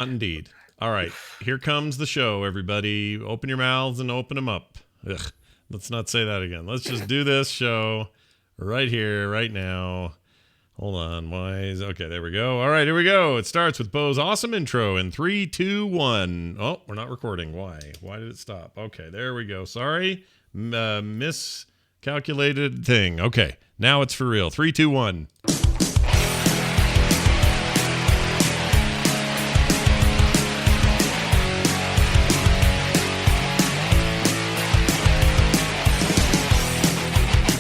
Indeed. All right, here comes the show, everybody. Open your mouths and open them up. Ugh, let's not say that again. Let's just do this show right here, right now. Hold on. Okay, there we go. All right, here we go. It starts with Bo's awesome intro in 3, 2, 1. Oh, we're not recording. Why? Why did it stop? Okay, there we go. Sorry. Miscalculated thing. Okay, now it's for real. 3, 2, 1.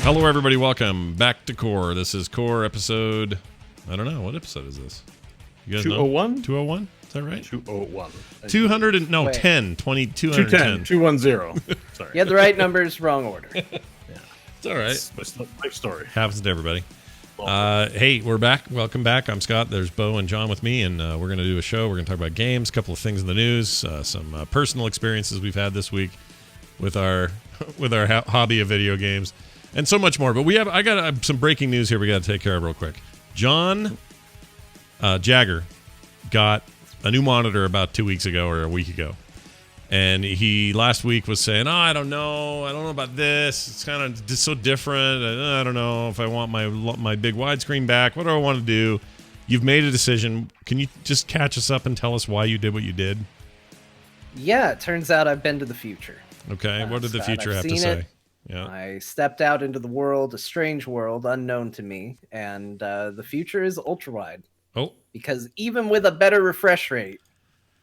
Hello, everybody. Welcome back to Core. This is Core episode. I don't know. What episode is this? You guys 201? know? 201? Is that right? 201. 200 and no, Wait. 10. 210. 210. Sorry. You had the right numbers, wrong order. Yeah. It's all right. It's my life story. Happens to everybody. Hey, we're back. Welcome back. I'm Scott. There's Bo and John with me, and we're going to do a show. We're going to talk about games, a couple of things in the news, some personal experiences we've had this week with our hobby of video games. And so much more. But I got some breaking news here we got to take care of real quick. John Jagger got a new monitor about 2 weeks ago or a week ago. And he last week was saying, I don't know about this. It's kind of just so different. I don't know if I want my big widescreen back. What do I want to do? You've made a decision. Can you just catch us up and tell us why you did what you did? Yeah, it turns out I've been to the future. Okay, what did the Scott, future I've have to seen say? it. Yeah. I stepped out into the world, a strange world, unknown to me, and the future is ultra wide. Oh. Because even with a better refresh rate,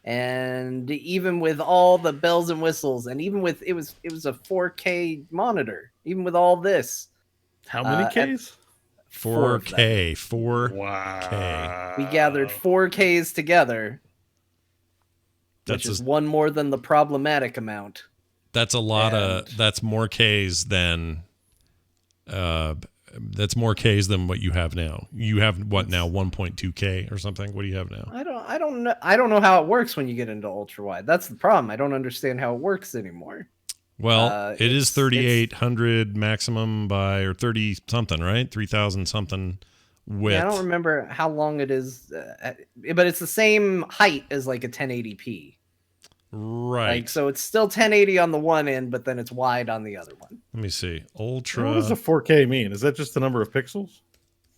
and even with all the bells and whistles, and even with it was a 4K monitor, even with all this, How many Ks? 4K. 4K. Wow. we gathered 4Ks together, which is one more than the problematic amount. That's a lot that's more Ks than what you have now. You have what now, 1.2K or something? What do you have now? I don't know how it works when you get into ultra wide. That's the problem. I don't understand how it works anymore. Well, it is 3,800 maximum or 30 something, right? 3,000 something width. Yeah, I don't remember how long it is, but it's the same height as like a 1080p. Right. Like, so it's still 1080 on the one end, but then it's wide on the other one. Let me see. Ultra. What does a 4K mean? Is that just the number of pixels?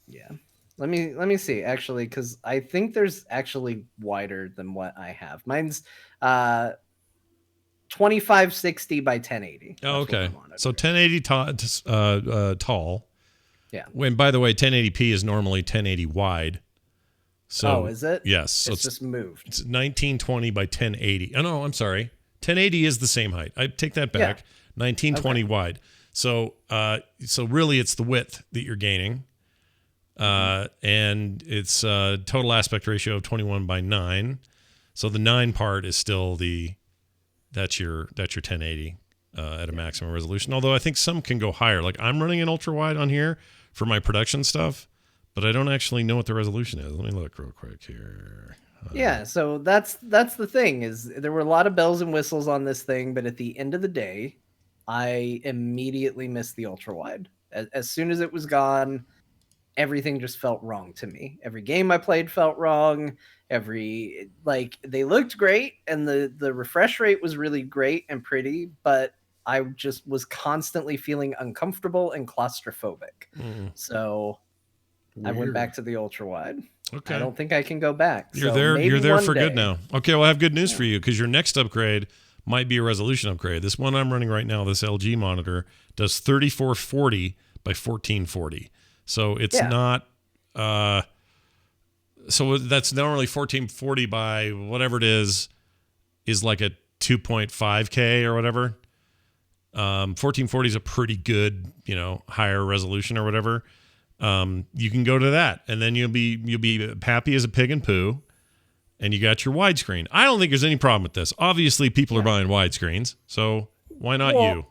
Yeah. Let me see, actually, because I think there's actually wider than what I have. Mine's 2560 by 1080. Oh, okay. So 1080 tall. Yeah. When, by the way, 1080p is normally 1080 wide. So, is it? Yes. So it's just moved. It's 1920 by 1080. Oh, no, I'm sorry. 1080 is the same height. I take that back. Yeah. 1920 wide. So really it's the width that you're gaining. And it's total aspect ratio of 21 by 9. So the 9 part is still that's your 1080 at a maximum resolution. Although I think some can go higher. Like I'm running an ultra wide on here for my production stuff, but I don't actually know what the resolution is. Let me look real quick here. Yeah, so that's the thing, is there were a lot of bells and whistles on this thing, but at the end of the day, I immediately missed the ultra wide. As soon as it was gone, everything just felt wrong to me. Every game I played felt wrong. They looked great, and the refresh rate was really great and pretty, but I just was constantly feeling uncomfortable and claustrophobic. So I went back to the ultra wide. Okay. I don't think I can go back. You're there for good now. Okay, well I have good news for you, because your next upgrade might be a resolution upgrade. This one I'm running right now, this LG monitor, does 3440 by 1440. So it's not so that's normally 1440 by whatever it is like a 2.5K or whatever. 1440 is a pretty good, higher resolution or whatever. You can go to that, and then you'll be happy as a pig and poo, and you got your widescreen. I don't think there's any problem with this. Obviously, people are buying widescreens, so why not you?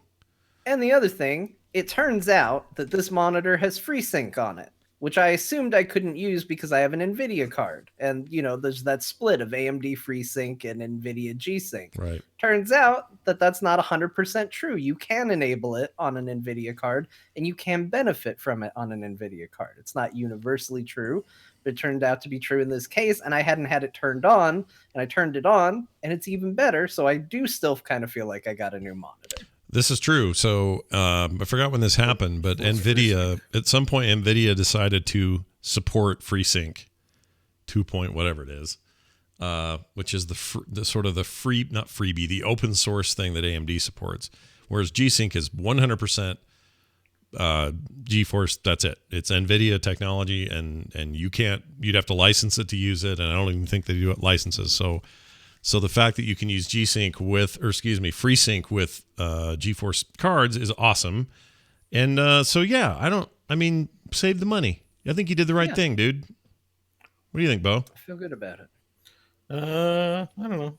And the other thing, it turns out that this monitor has FreeSync on it, which I assumed I couldn't use because I have an NVIDIA card. And, there's that split of AMD FreeSync and NVIDIA G-Sync. Right. Turns out that that's not 100% true. You can enable it on an NVIDIA card, and you can benefit from it on an NVIDIA card. It's not universally true, It turned out to be true in this case, and I hadn't had it turned on, and I turned it on, and it's even better. So I do still kind of feel like I got a new monitor. This is true. So I forgot when this happened, but NVIDIA, at some point, NVIDIA decided to support FreeSync 2 point whatever it is, which is the sort of the free, not freebie, the open source thing that AMD supports. Whereas G-Sync is 100% GeForce. That's it. It's NVIDIA technology, and you'd have to license it to use it. And I don't even think they do it licenses. So the fact that you can use FreeSync with GeForce cards is awesome. And save the money. I think you did the right thing, dude. What do you think, Bo? I feel good about it. I don't know.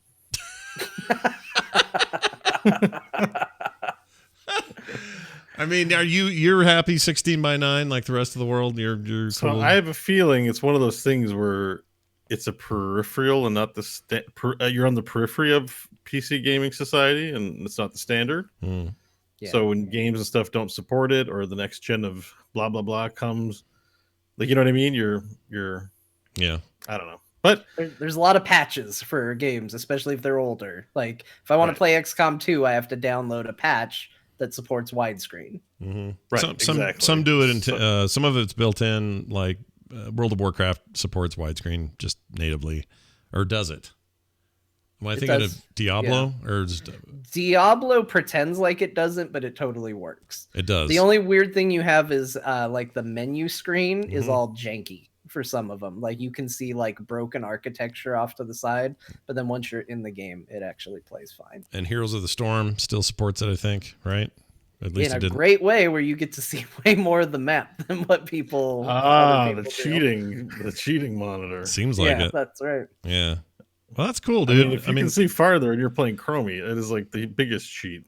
I mean, you're happy 16:9 like the rest of the world? You're So cool. I have a feeling it's one of those things where it's a peripheral and not the you're on the periphery of PC gaming society, and it's not the standard. Mm. Yeah. So when games and stuff don't support it, or the next gen of blah blah blah comes, like, you know what I mean? You're Yeah. I don't know, but There's a lot of patches for games, especially if they're older. Like if I want to play XCOM 2, I have to download a patch that supports widescreen. Mm-hmm. Right, Some exactly. do it. Some of it's built in, like World of Warcraft supports widescreen just natively, or does it? Am I thinking of Diablo, or just Diablo pretends like it doesn't, but it totally works. it does? The only weird thing you have is like the menu screen is all janky for some of them. Like you can see like broken architecture off to the side, but then once you're in the game, it actually plays fine. And Heroes of the Storm still supports it, I think, right? At least In it a did. great way where you get to see way more of the map than what people. the cheating monitor. Seems like Yeah, it. that's right. Yeah. Well, that's cool, I dude. mean, if you can see farther and you're playing Chromie, it is like the biggest cheat.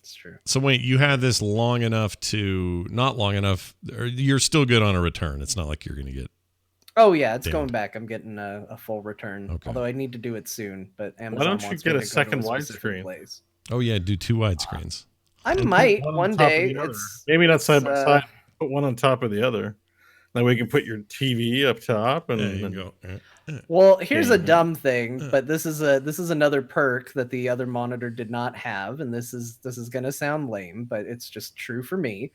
It's true. So wait, you had this long enough to not long enough, or you're still good on a return. It's not like you're going to get. Oh yeah, it's Damned. going back. I'm getting a full return. Okay. Although I need to do it soon. But Amazon Why don't you wants get me a to go to second specific widescreen? place. Oh yeah, do 2 widescreens. I And put might one on one top of day. the other. It's Maybe not side by it's, side. Put one on top of the other. That way you can put your TV up top, and There you go. Well, here's a Yeah. dumb thing, but this is another perk that the other monitor did not have, and this is going to sound lame, but it's just true for me.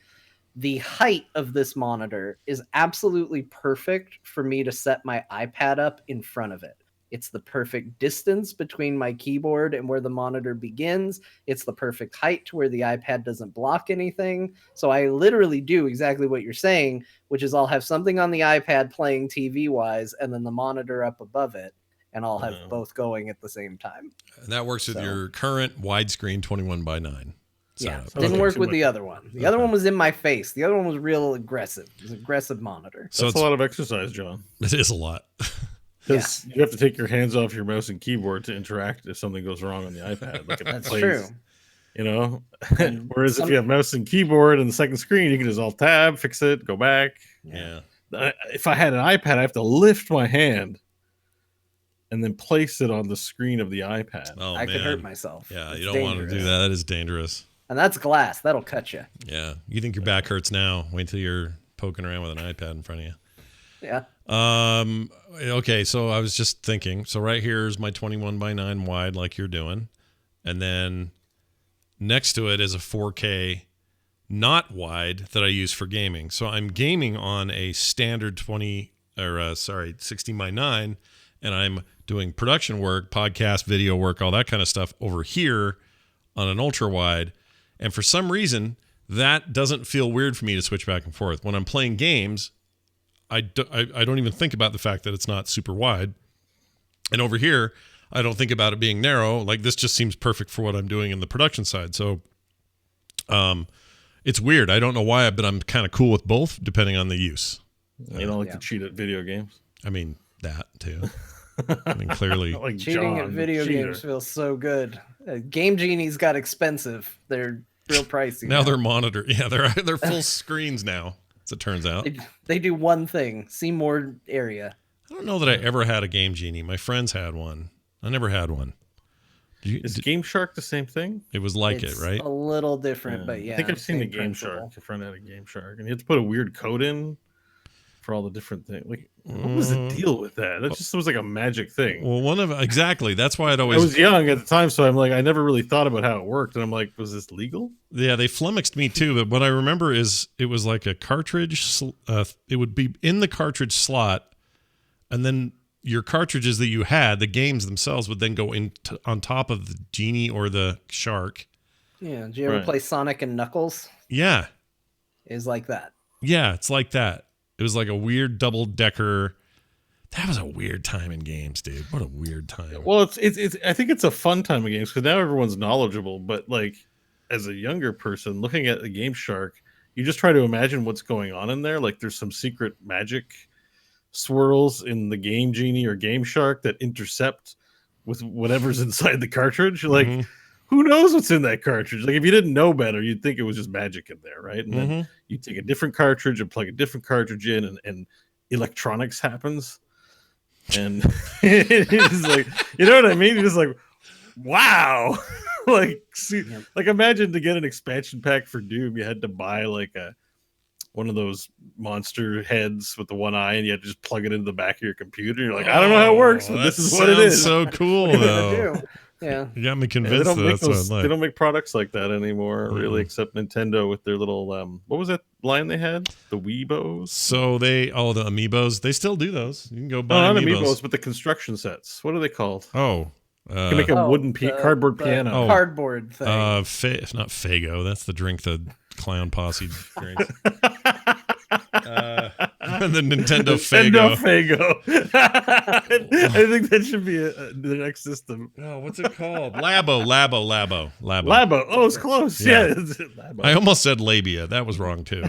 The height of this monitor is absolutely perfect for me to set my iPad up in front of it. It's the perfect distance between my keyboard and where the monitor begins. It's the perfect height to where the iPad doesn't block anything. So I literally do exactly what you're saying, which is I'll have something on the iPad playing TV-wise and then the monitor up above it, and I'll have both going at the same time. And that works with So- your current widescreen 21:9. Yeah, setup. didn't Okay, work too with much. the other one. The other one was in my face. The other one was real aggressive. It was an aggressive monitor. So that's it's, a lot of exercise, John. it is a lot. Because you have to take your hands off your mouse and keyboard to interact if something goes wrong on the iPad. Like it That's plays, true. You know, And whereas if some- you have mouse and keyboard and the second screen, you can just alt tab, fix it, go back. Yeah. If I had an iPad, I have to lift my hand and then place it on the screen of the iPad. Oh I man. could hurt myself. Yeah, It's you don't want to do dangerous. that. That is dangerous. And that's glass. That'll cut you. Yeah. You think your back hurts now? Wait till you're poking around with an iPad in front of you. Yeah. Okay, so I was just thinking. So right here is my 21:9 wide, like you're doing, and then next to it is a 4K not wide that I use for gaming. So I'm gaming on a standard 16:9, and I'm doing production work, podcast, video work, all that kind of stuff over here on an ultra wide. And for some reason, that doesn't feel weird for me to switch back and forth. When I'm playing games, I don't even think about the fact that it's not super wide. And over here, I don't think about it being narrow. Like this just seems perfect for what I'm doing in the production side. So it's weird. I don't know why, but I'm kind of cool with both depending on the use. You don't like to cheat at video games? I mean, that too. I mean, clearly. Not like Cheating John, at the video cheater. games feels so good. Game Genies got expensive. They're real pricey. Now they're monitored. Yeah, they're full screens now, as it turns out. They do one thing: see more area. I don't know that I ever had a Game Genie. My friends had one. I never had one. Is Game Shark the same thing? It was like It's it, right? a little different, but yeah. I think I've seen the same Game principle. Shark. A friend had a Game Shark, and you have to put a weird code in for all the different things. Like, what was the deal with that? That just was like a magic thing. Well, exactly. That's why I was young at the time, so I'm like, I never really thought about how it worked, and I'm like, was this legal? Yeah, they flummoxed me too. But what I remember is it was like a cartridge. It would be in the cartridge slot, and then your cartridges that you had, the games themselves, would then go on top of the genie or the shark. Yeah. Did you ever play Sonic and Knuckles? Yeah. It's like that. Yeah, it's like that. It was like a weird double-decker. That was a weird time in games, dude. What a weird time. Well, it's. I think it's a fun time in games because now everyone's knowledgeable. But like, as a younger person looking at the Game Shark, you just try to imagine what's going on in there. Like, there's some secret magic swirls in the Game Genie or Game Shark that intercept with whatever's inside the cartridge. Like, who knows what's in that cartridge? Like, if you didn't know better, you'd think it was just magic in there, right? And then you take a different cartridge and plug a different cartridge in, and electronics happens. And it's like, you know what I mean? You're just like, wow. Like, see, like, imagine to get an expansion pack for Doom, you had to buy like one of those monster heads with the one eye, and you had to just plug it into the back of your computer. You're like, I don't know how it works, but this is what it is. So cool, though. Yeah, you got me convinced. They don't make products like that anymore, really, except Nintendo with their little what was that line they had? The Weebos. So the Amiibos. They still do those. You can go buy not Amiibos, but the construction sets. What are they called? Oh. You can make a wooden cardboard piano. Cardboard thing. It's not Fago. That's the drink the clown posse drinks. The Nintendo Fago. I think that should be the next system. Oh, what's it called? Labo. Oh, it's close. Yeah. Labo. I almost said labia. That was wrong too.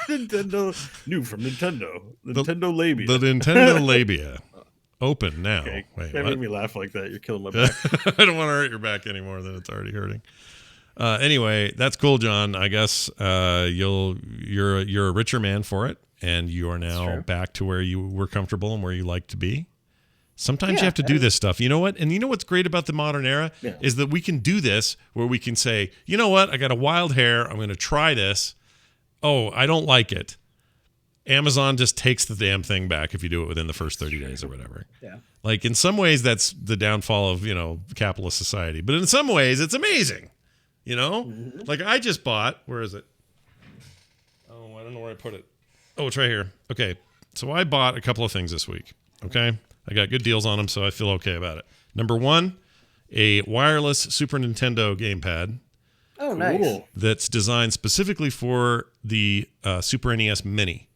Nintendo, new from Nintendo. Nintendo labia. The Nintendo labia. Open now. Okay. Wait, can't make me laugh like that. You're killing my back. I don't want to hurt your back anymore than it's already hurting. Anyway, that's cool, John. I guess you're a richer man for it, and you are now back to where you were comfortable and where you like to be. Sometimes you have to do this stuff. You know what? And you know what's great about the modern era is that we can do this where we can say, you know what? I got a wild hair. I'm going to try this. Oh, I don't like it. Amazon just takes the damn thing back if you do it within the first 30 days or whatever. Yeah. Like, in some ways, that's the downfall of, capitalist society. But in some ways, it's amazing. Like, I just bought, where is it? Oh, I don't know where I put it. Oh, it's right here. Okay. So I bought a couple of things this week. Okay. I got good deals on them, so I feel okay about it. Number one, a wireless Super Nintendo gamepad. Oh, nice. That's designed specifically for the Super NES Mini.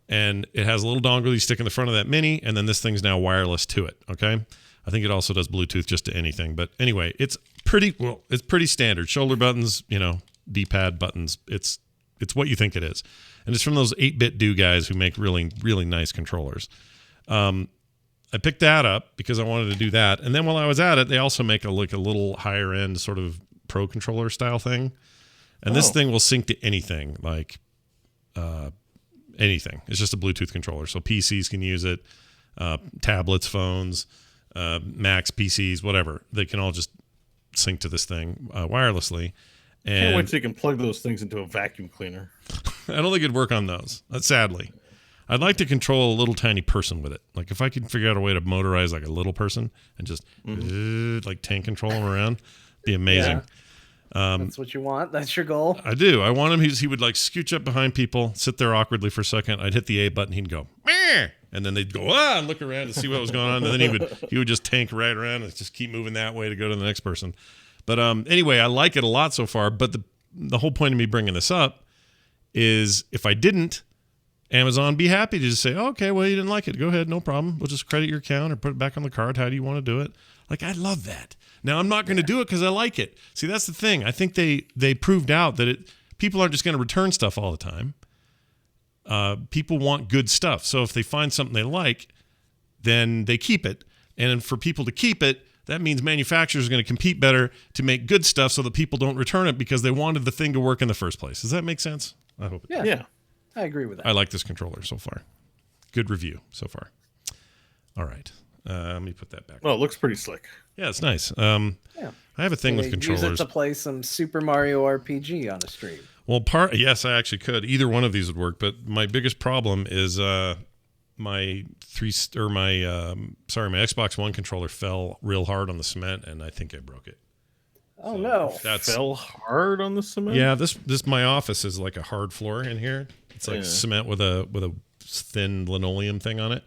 And it has a little dongle you stick in the front of that Mini, and then this thing's now wireless to it, okay? I think it also does Bluetooth just to anything. But anyway, it's pretty standard. Shoulder buttons, D-pad buttons. It's what you think it is. And it's from those 8-bit do guys who make really, really nice controllers. I picked that up because I wanted to do that. And then while I was at it, they also make a little higher end sort of pro controller style thing. And this thing will sync to anything, like anything. It's just a Bluetooth controller. So PCs can use it, tablets, phones, Macs, PCs, whatever. They can all just sync to this thing wirelessly. And can't wait till you can plug those things into a vacuum cleaner. I don't think it'd work on those, sadly. I'd like to control a little tiny person with it. Like, if I could figure out a way to motorize like a little person and just like tank control him around, be amazing. Yeah. That's what you want? That's your goal? I do. I want him. He would like scooch up behind people, sit there awkwardly for a second. I'd hit the A button. He'd go, meh! And then they'd go, and look around to see what was going on. And then he would just tank right around and just keep moving that way to go to the next person. But anyway, I like it a lot so far. But the whole point of me bringing this up is if I didn't, Amazon would be happy to just say, okay, well, you didn't like it. Go ahead. No problem. We'll just credit your account or put it back on the card. How do you want to do it? Like, I love that. Now, I'm not going to do it because I like it. See, that's the thing. I think they proved out that people aren't just going to return stuff all the time. People want good stuff. So if they find something they like, then they keep it. And for people to keep it, that means manufacturers are going to compete better to make good stuff so that people don't return it because they wanted the thing to work in the first place. Does that make sense? I hope it does. Yeah. I agree with that. I like this controller so far. Good review so far. All right. Let me put that back. Well, it looks pretty slick. Yeah, it's nice. I have a thing with controllers. Use it to play some Super Mario RPG on a stream. Well, yes, I actually could. Either one of these would work, but my biggest problem is my Xbox One controller fell real hard on the cement, and I think I broke it. Oh no! Fell hard on the cement. Yeah, this my office is like a hard floor in here. It's like cement with a thin linoleum thing on it,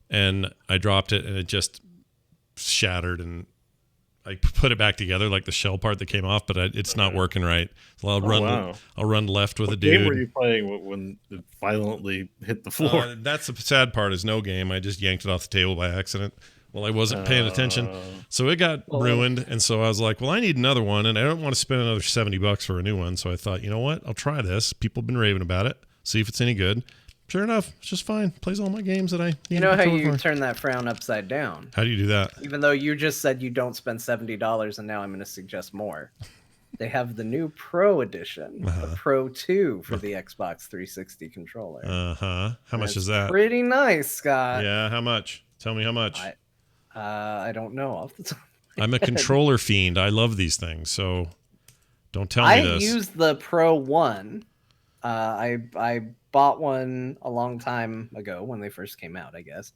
and I dropped it, and it just shattered, and I put it back together like the shell part that came off, but it's not working right. So I'll run left with a dude. What game were you playing when it violently hit the floor? That's the sad part. Is no game. I just yanked it off the table by accident. Well, I wasn't paying attention, so it got ruined. And so I was like, well, I need another one, and I don't want to spend another $70 for a new one. So I thought, you know what? I'll try this. People have been raving about it. See if it's any good. Sure enough, it's just fine. Plays all my games that I need. You know how you turn that frown upside down? How do you do that? Even though you just said you don't spend $70, and now I'm going to suggest more. They have the new Pro Edition, the Pro 2 for the Xbox 360 controller. How much is that? Pretty nice, Scott. Yeah, how much? Tell me how much. I don't know off the top. I'm a controller fiend. I love these things, so don't tell me this. I used the Pro 1. I bought one a long time ago when they first came out, I guess.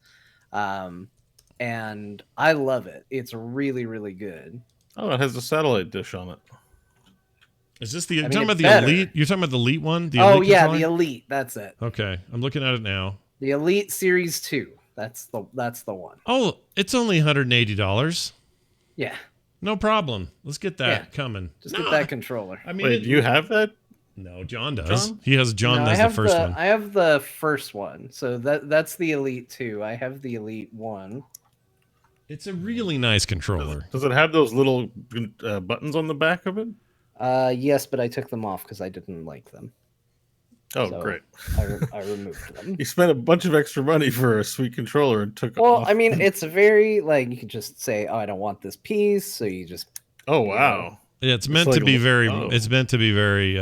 And I love it. It's really, really good. Oh, it has a satellite dish on it. Is this you're talking about the Elite? You're talking about the Elite one? The Elite controller? The Elite. That's it. Okay, I'm looking at it now. The Elite Series 2. That's the one. Oh, it's only $180. Yeah. No problem. Let's get that coming. Just get that controller. I mean, wait, do you have that? No, John does. He has John does the first one. I have the first one. So that's the Elite 2. I have the Elite 1. It's a really nice controller. Does it have those little buttons on the back of it? Yes, but I took them off because I didn't like them. Oh, so great. I removed them. You spent a bunch of extra money for a sweet controller and took it off. Well, I mean, it's very, you can just say, oh, I don't want this piece. So you just... Oh, wow. Yeah, it's meant to be very... It's meant to be very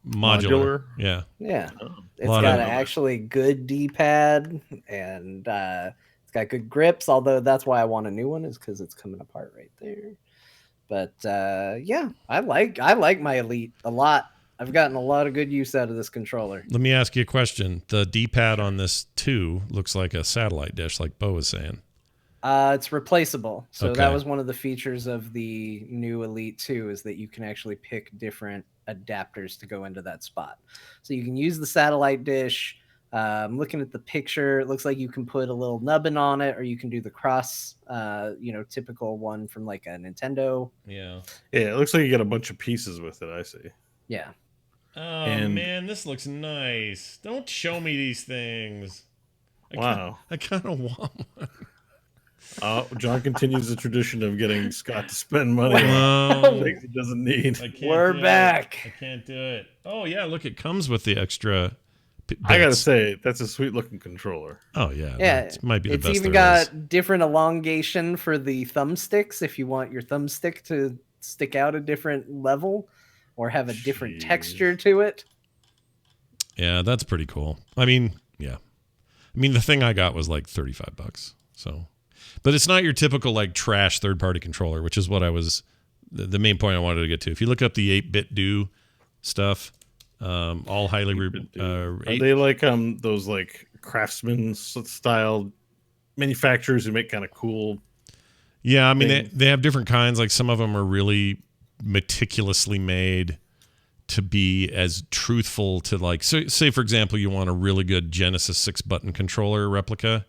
modular. Yeah. Yeah. It's got an actually good D-pad, and it's got good grips, although that's why I want a new one, is because it's coming apart right there. But, yeah, I like my Elite a lot. I've gotten a lot of good use out of this controller. Let me ask you a question. The D-pad on this 2 looks like a satellite dish, like Bo was saying. It's replaceable. So that was one of the features of the new Elite 2, is that you can actually pick different adapters to go into that spot. So you can use the satellite dish. I'm looking at the picture. It looks like you can put a little nubbin on it, or you can do the cross, typical one from like a Nintendo. Yeah. Yeah, it looks like you get a bunch of pieces with it, I see. Yeah. Oh, man, this looks nice. Don't show me these things. Wow. I kind of want one. John continues the tradition of getting Scott to spend money on things he doesn't need. We're back. I can't do it. Oh, yeah, look, it comes with the extra bits. I got to say, that's a sweet-looking controller. Oh, yeah. Yeah, it might be the best It's even got different elongation for the thumbsticks if you want your thumbstick to stick out a different level or have a different texture to it. Yeah, that's pretty cool. I mean, yeah. I mean, the thing I got was like $35. So, but it's not your typical like trash third-party controller, which is what I was the main point I wanted to get to. If you look up the 8-bit do stuff, all highly are they like those like craftsman style manufacturers who make kind of cool? Yeah, I mean they have different kinds. Like some of them are really meticulously made to be as truthful to like, so say for example you want a really good Genesis 6-button controller replica.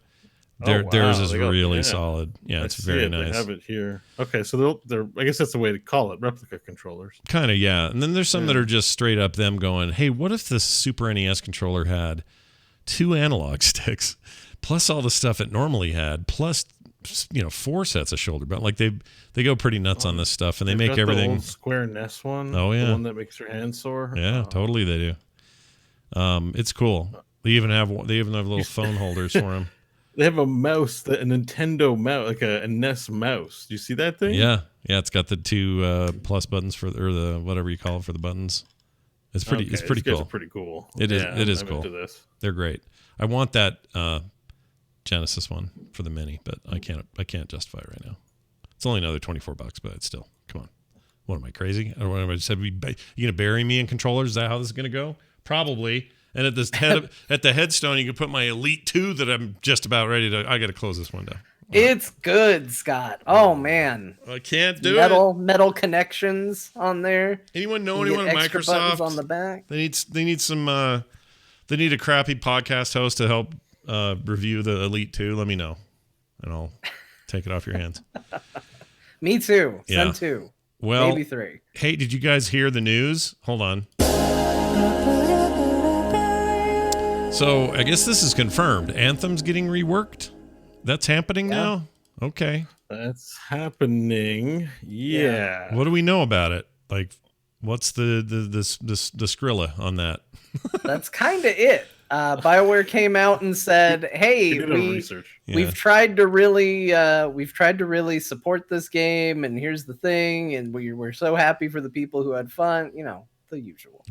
Theirs is really solid. Yeah, it's very nice. They have it here. Okay, so they're I guess that's the way to call it, replica controllers. Kind of, yeah. And then there's some that are just straight up them going, hey, what if the Super NES controller had 2 analog sticks plus all the stuff it normally had plus 4 sets of shoulder buttons? Like they go pretty nuts on this stuff, and they make everything. The old Square NES one. Oh yeah, the one that makes your hands sore. Yeah, totally they do. It's cool. They even have little phone holders for them. They have a mouse, a Nintendo mouse, like a NES mouse. Do you see that thing? Yeah. It's got the 2 plus buttons or the whatever you call it for the buttons. It's pretty. Okay, it's pretty cool. Are pretty cool. It is. It is cool. Into this. They're great. I want that Genesis one for the Mini, but I can't justify it right now. It's only another $24, but it's still, come on. What am I crazy? Or what I said? You gonna bury me in controllers? Is that how this is gonna go? Probably. And at this at the headstone, you can put my Elite 2 that I'm just about ready to. I got to close this window. It's good, Scott. Oh man, I can't do it. Metal connections on there. Anyone know anyone at extra buttons Microsoft on the back? They need some. They need a crappy podcast host to help review the Elite 2. Let me know, and I'll take it off your hands. Me too. Yeah. Send 2. Well, maybe 3. Hey, did you guys hear the news? Hold on. So I guess this is confirmed. Anthem's getting reworked. That's happening now? Okay. That's happening. Yeah. What do we know about it? Like, what's the Skrilla on that? That's kind of it. BioWare came out and said, "Hey, we've tried to really support this game, and here's the thing, and we're so happy for the people who had fun, you know, the usual."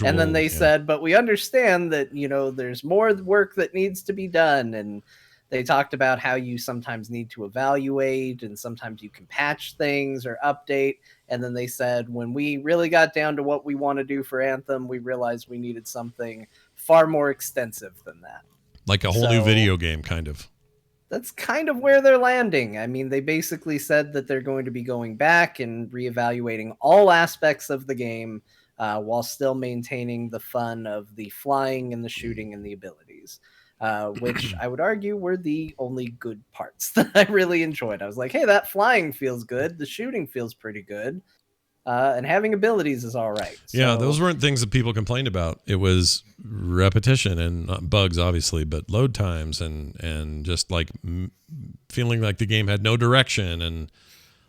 And then they said, "But we understand that, you know, there's more work that needs to be done." And they talked about how you sometimes need to evaluate and sometimes you can patch things or update. And then they said, when we really got down to what we want to do for Anthem, we realized we needed something far more extensive than that. Like a whole new video game, kind of. That's kind of where they're landing. I mean, they basically said that they're going to be going back and reevaluating all aspects of the game while still maintaining the fun of the flying and the shooting and the abilities. Which I would argue were the only good parts that I really enjoyed. I was like, hey, that flying feels good. The shooting feels pretty good. And having abilities is all right. Yeah, those weren't things that people complained about. It was repetition and bugs, obviously, but load times and just like feeling like the game had no direction and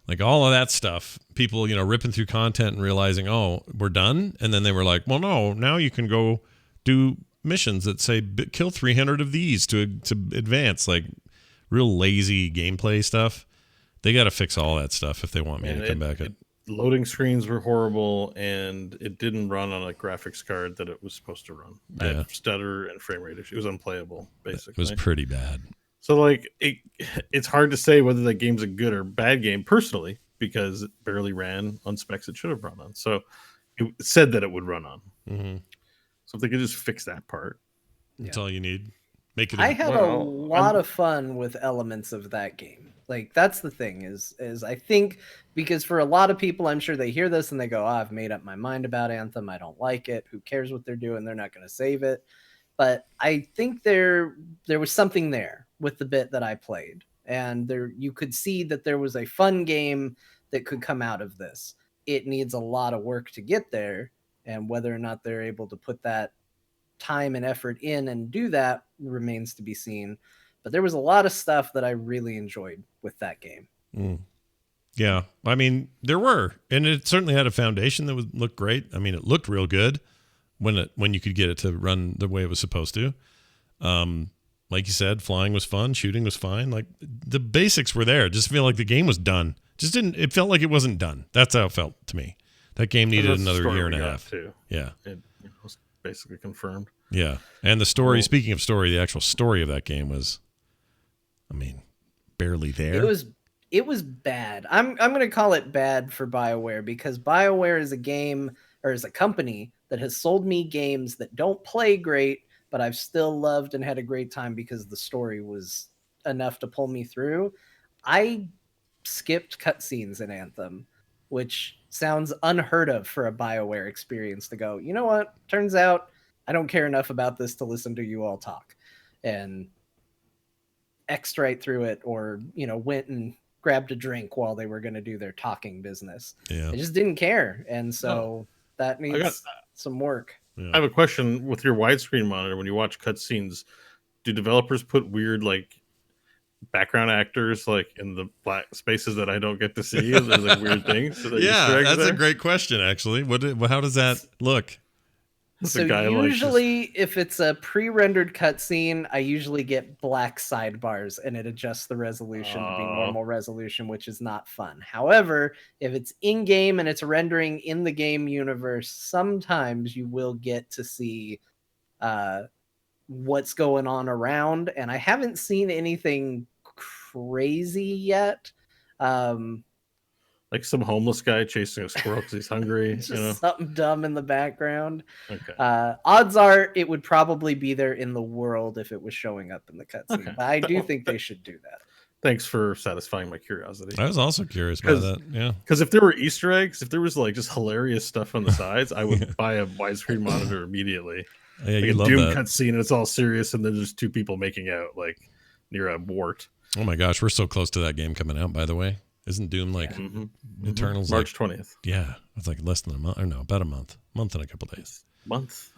like all of that stuff. People, you know, ripping through content and realizing, oh, we're done. And then they were like, well, no, now you can go do missions that say kill 300 of these to advance, like real lazy gameplay stuff. They got to fix all that stuff if they want me to come back. Loading screens were horrible, and it didn't run on a graphics card that it was supposed to run. I had stutter and frame rate issues. It was unplayable, basically. It was pretty bad. So, like, it's hard to say whether that game's a good or bad game, personally, because it barely ran on specs it should have run on. So, it said that it would run on. Mm-hmm. So if they could just fix that part, that's all you need. Make it. I had a lot of fun with elements of that game. Like, that's the thing is I think because for a lot of people, I'm sure they hear this and they go, "Oh, I've made up my mind about Anthem. I don't like it. Who cares what they're doing? They're not going to save it." But I think there was something there with the bit that I played, and you could see that there was a fun game that could come out of this. It needs a lot of work to get there. And whether or not they're able to put that time and effort in and do that remains to be seen. But there was a lot of stuff that I really enjoyed with that game. Mm. Yeah. I mean, there were. And it certainly had a foundation that would look great. I mean, it looked real good when you could get it to run the way it was supposed to. Like you said, flying was fun. Shooting was fine. Like, the basics were there. Just feel like the game was done. It felt like it wasn't done. That's how it felt to me. That game needed another year and a half. Too. Yeah. It was basically confirmed. Yeah. And the story, speaking of story, the actual story of that game was, I mean, barely there. It was bad. I'm going to call it bad for BioWare because BioWare is a game or is a company that has sold me games that don't play great, but I've still loved and had a great time because the story was enough to pull me through. I skipped cutscenes in Anthem, which sounds unheard of for a BioWare experience to go, you know what? Turns out I don't care enough about this to listen to you all talk. And X'd right through it or, you know, went and grabbed a drink while they were going to do their talking business. Yeah. I just didn't care. And so that needs some work. Yeah. I have a question with your widescreen monitor. When you watch cutscenes, do developers put weird, like, background actors like in the black spaces that I don't get to see? There's like weird things. Yeah, that's a great question. Actually, how does that look? So usually, if it's a pre-rendered cutscene, I usually get black sidebars, and it adjusts the resolution to be normal resolution, which is not fun. However, if it's in game and it's rendering in the game universe, sometimes you will get to see what's going on around, and I haven't seen anything crazy yet. That Like some homeless guy chasing a squirrel because he's hungry. Just something dumb in the background. Okay. Odds are it would probably be there in the world if it was showing up in the cutscene. Okay. But I do think they should do that. Thanks for satisfying my curiosity. I was also curious about that. Yeah. Because if there were Easter eggs, if there was like just hilarious stuff on the sides, I would buy a widescreen monitor immediately. Yeah, Like you a love Doom that. cutscene and it's all serious and then there's two people making out like near a wart. Oh my gosh, we're so close to that game coming out, by the way. Isn't Doom like Eternals? March like, 20th. yeah, it's like less than a month, or no, about a month and a couple days. A month.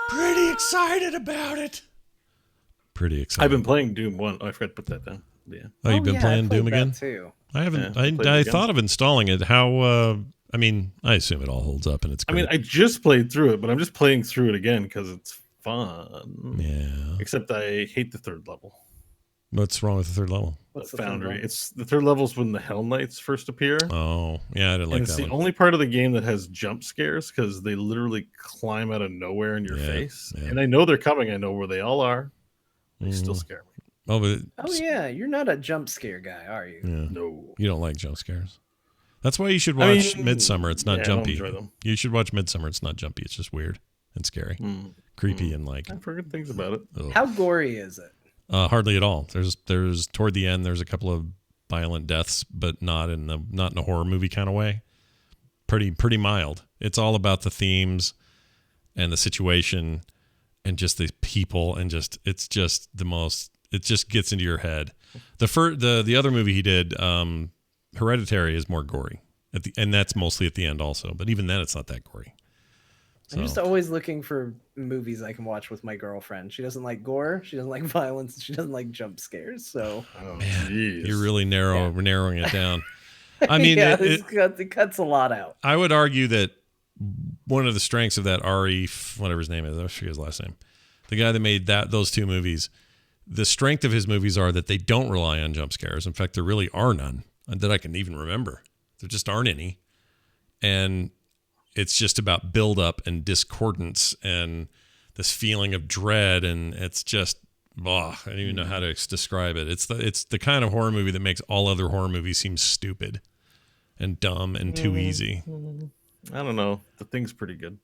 Pretty excited about it. Pretty excited. I've been playing Doom 1. Oh, I forgot to put that down. Yeah. Oh, you've been yeah, playing I played Doom that again? too. I haven't. Yeah, I played it I again. thought of installing it. How? I mean, I assume it all holds up and it's I great. mean, I just played through it, but I'm just playing through it again because it's fun. Yeah. Except I hate the third level. What's wrong with the third level? What's The the Foundry. third one? It's the third level's when the Hell Knights first appear. Oh, yeah, I didn't like and it's that the one. only part of the game that has jump scares because they literally climb out of nowhere in your Yeah, face. yeah. And I know they're coming. I know where they all are. They still Mhm. scare me. Oh, but Oh yeah, you're not a jump scare guy, are you? yeah, No. you don't like jump scares. That's why you should I watch mean, Midsummer. It's not yeah, I don't jumpy. enjoy them. You should watch Midsummer. It's not jumpy. It's just weird and scary, creepy, and like I've heard good things about it. ugh. How gory is it? Hardly at all. There's toward the end. There's a couple of violent deaths, but not in a horror movie kind of way. Pretty mild. It's all about the themes and the situation and just the people and it's just the most. It just gets into your head. The other movie he did, Hereditary, is more gory and that's mostly at the end also. But even then, it's not that gory. I'm just always looking for movies I can watch with my girlfriend. She doesn't like gore. She doesn't like violence. She doesn't like jump scares. So Oh, Man, jeez. you're really narrowing it down. I mean, yeah, it cuts a lot out. I would argue that one of the strengths of that Ari, whatever his name is, I forget his last name, the guy that made those two movies, the strength of his movies are that they don't rely on jump scares. In fact, there really are none that I can even remember. There just aren't any. And it's just about buildup and discordance and this feeling of dread. And it's just, I don't even know how to describe it. It's the kind of horror movie that makes all other horror movies seem stupid and dumb and too easy. I don't know. The Thing's pretty good.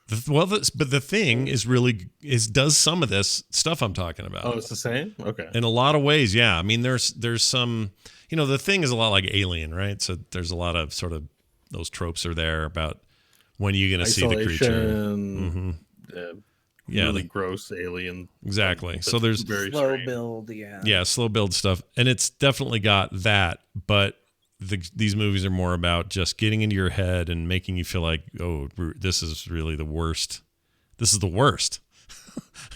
But the Thing does some of this stuff I'm talking about. Oh, it's the same? Okay. In a lot of ways, yeah. I mean, there's some, the Thing is a lot like Alien, right? So there's a lot of sort of those tropes are there about when are you going to see the creature. Isolation, Yeah, really gross alien. exactly. That's So there's very Slow strange. build, yeah. yeah, slow build stuff, and it's definitely got that. But these movies are more about just getting into your head and making you feel like, oh, this is really the worst. This is the worst.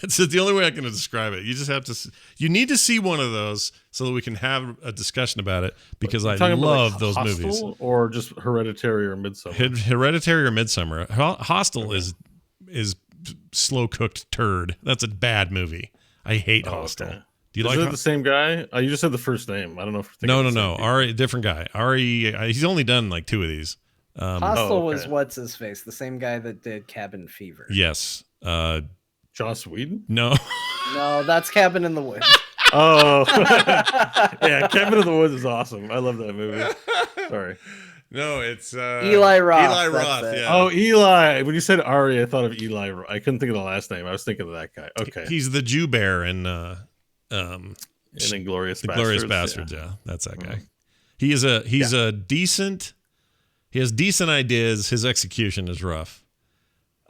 It's the only way I can describe it. You just have to. You need to see one of those so that we can have a discussion about it. Because I Talking about, love like, those Hostel movies. or just Hereditary or Midsummer. Hereditary or Midsummer. Hostel is slow cooked turd. That's a bad movie. I hate Hostel. Okay. Do you Is like it the same guy? You just said the first name. I don't know if No. Ari, different guy. Ari, he's only done like 2 of these. Hostel was okay. what's his face, the same guy that did Cabin Fever. Yes. Joss Whedon? No. No, that's Cabin in the Woods. Oh, yeah. Cabin in the Woods is awesome. I love that movie. Sorry. No, it's Eli Roth. Eli that's Roth. it. Yeah. Oh, Eli. When you said Ari, I thought of Eli. I couldn't think of the last name. I was thinking of that guy. Okay. He's the Jew bear in And Inglourious The Bastards. Glorious Bastards. Yeah, that's that guy. He's a decent. He has decent ideas. His execution is rough.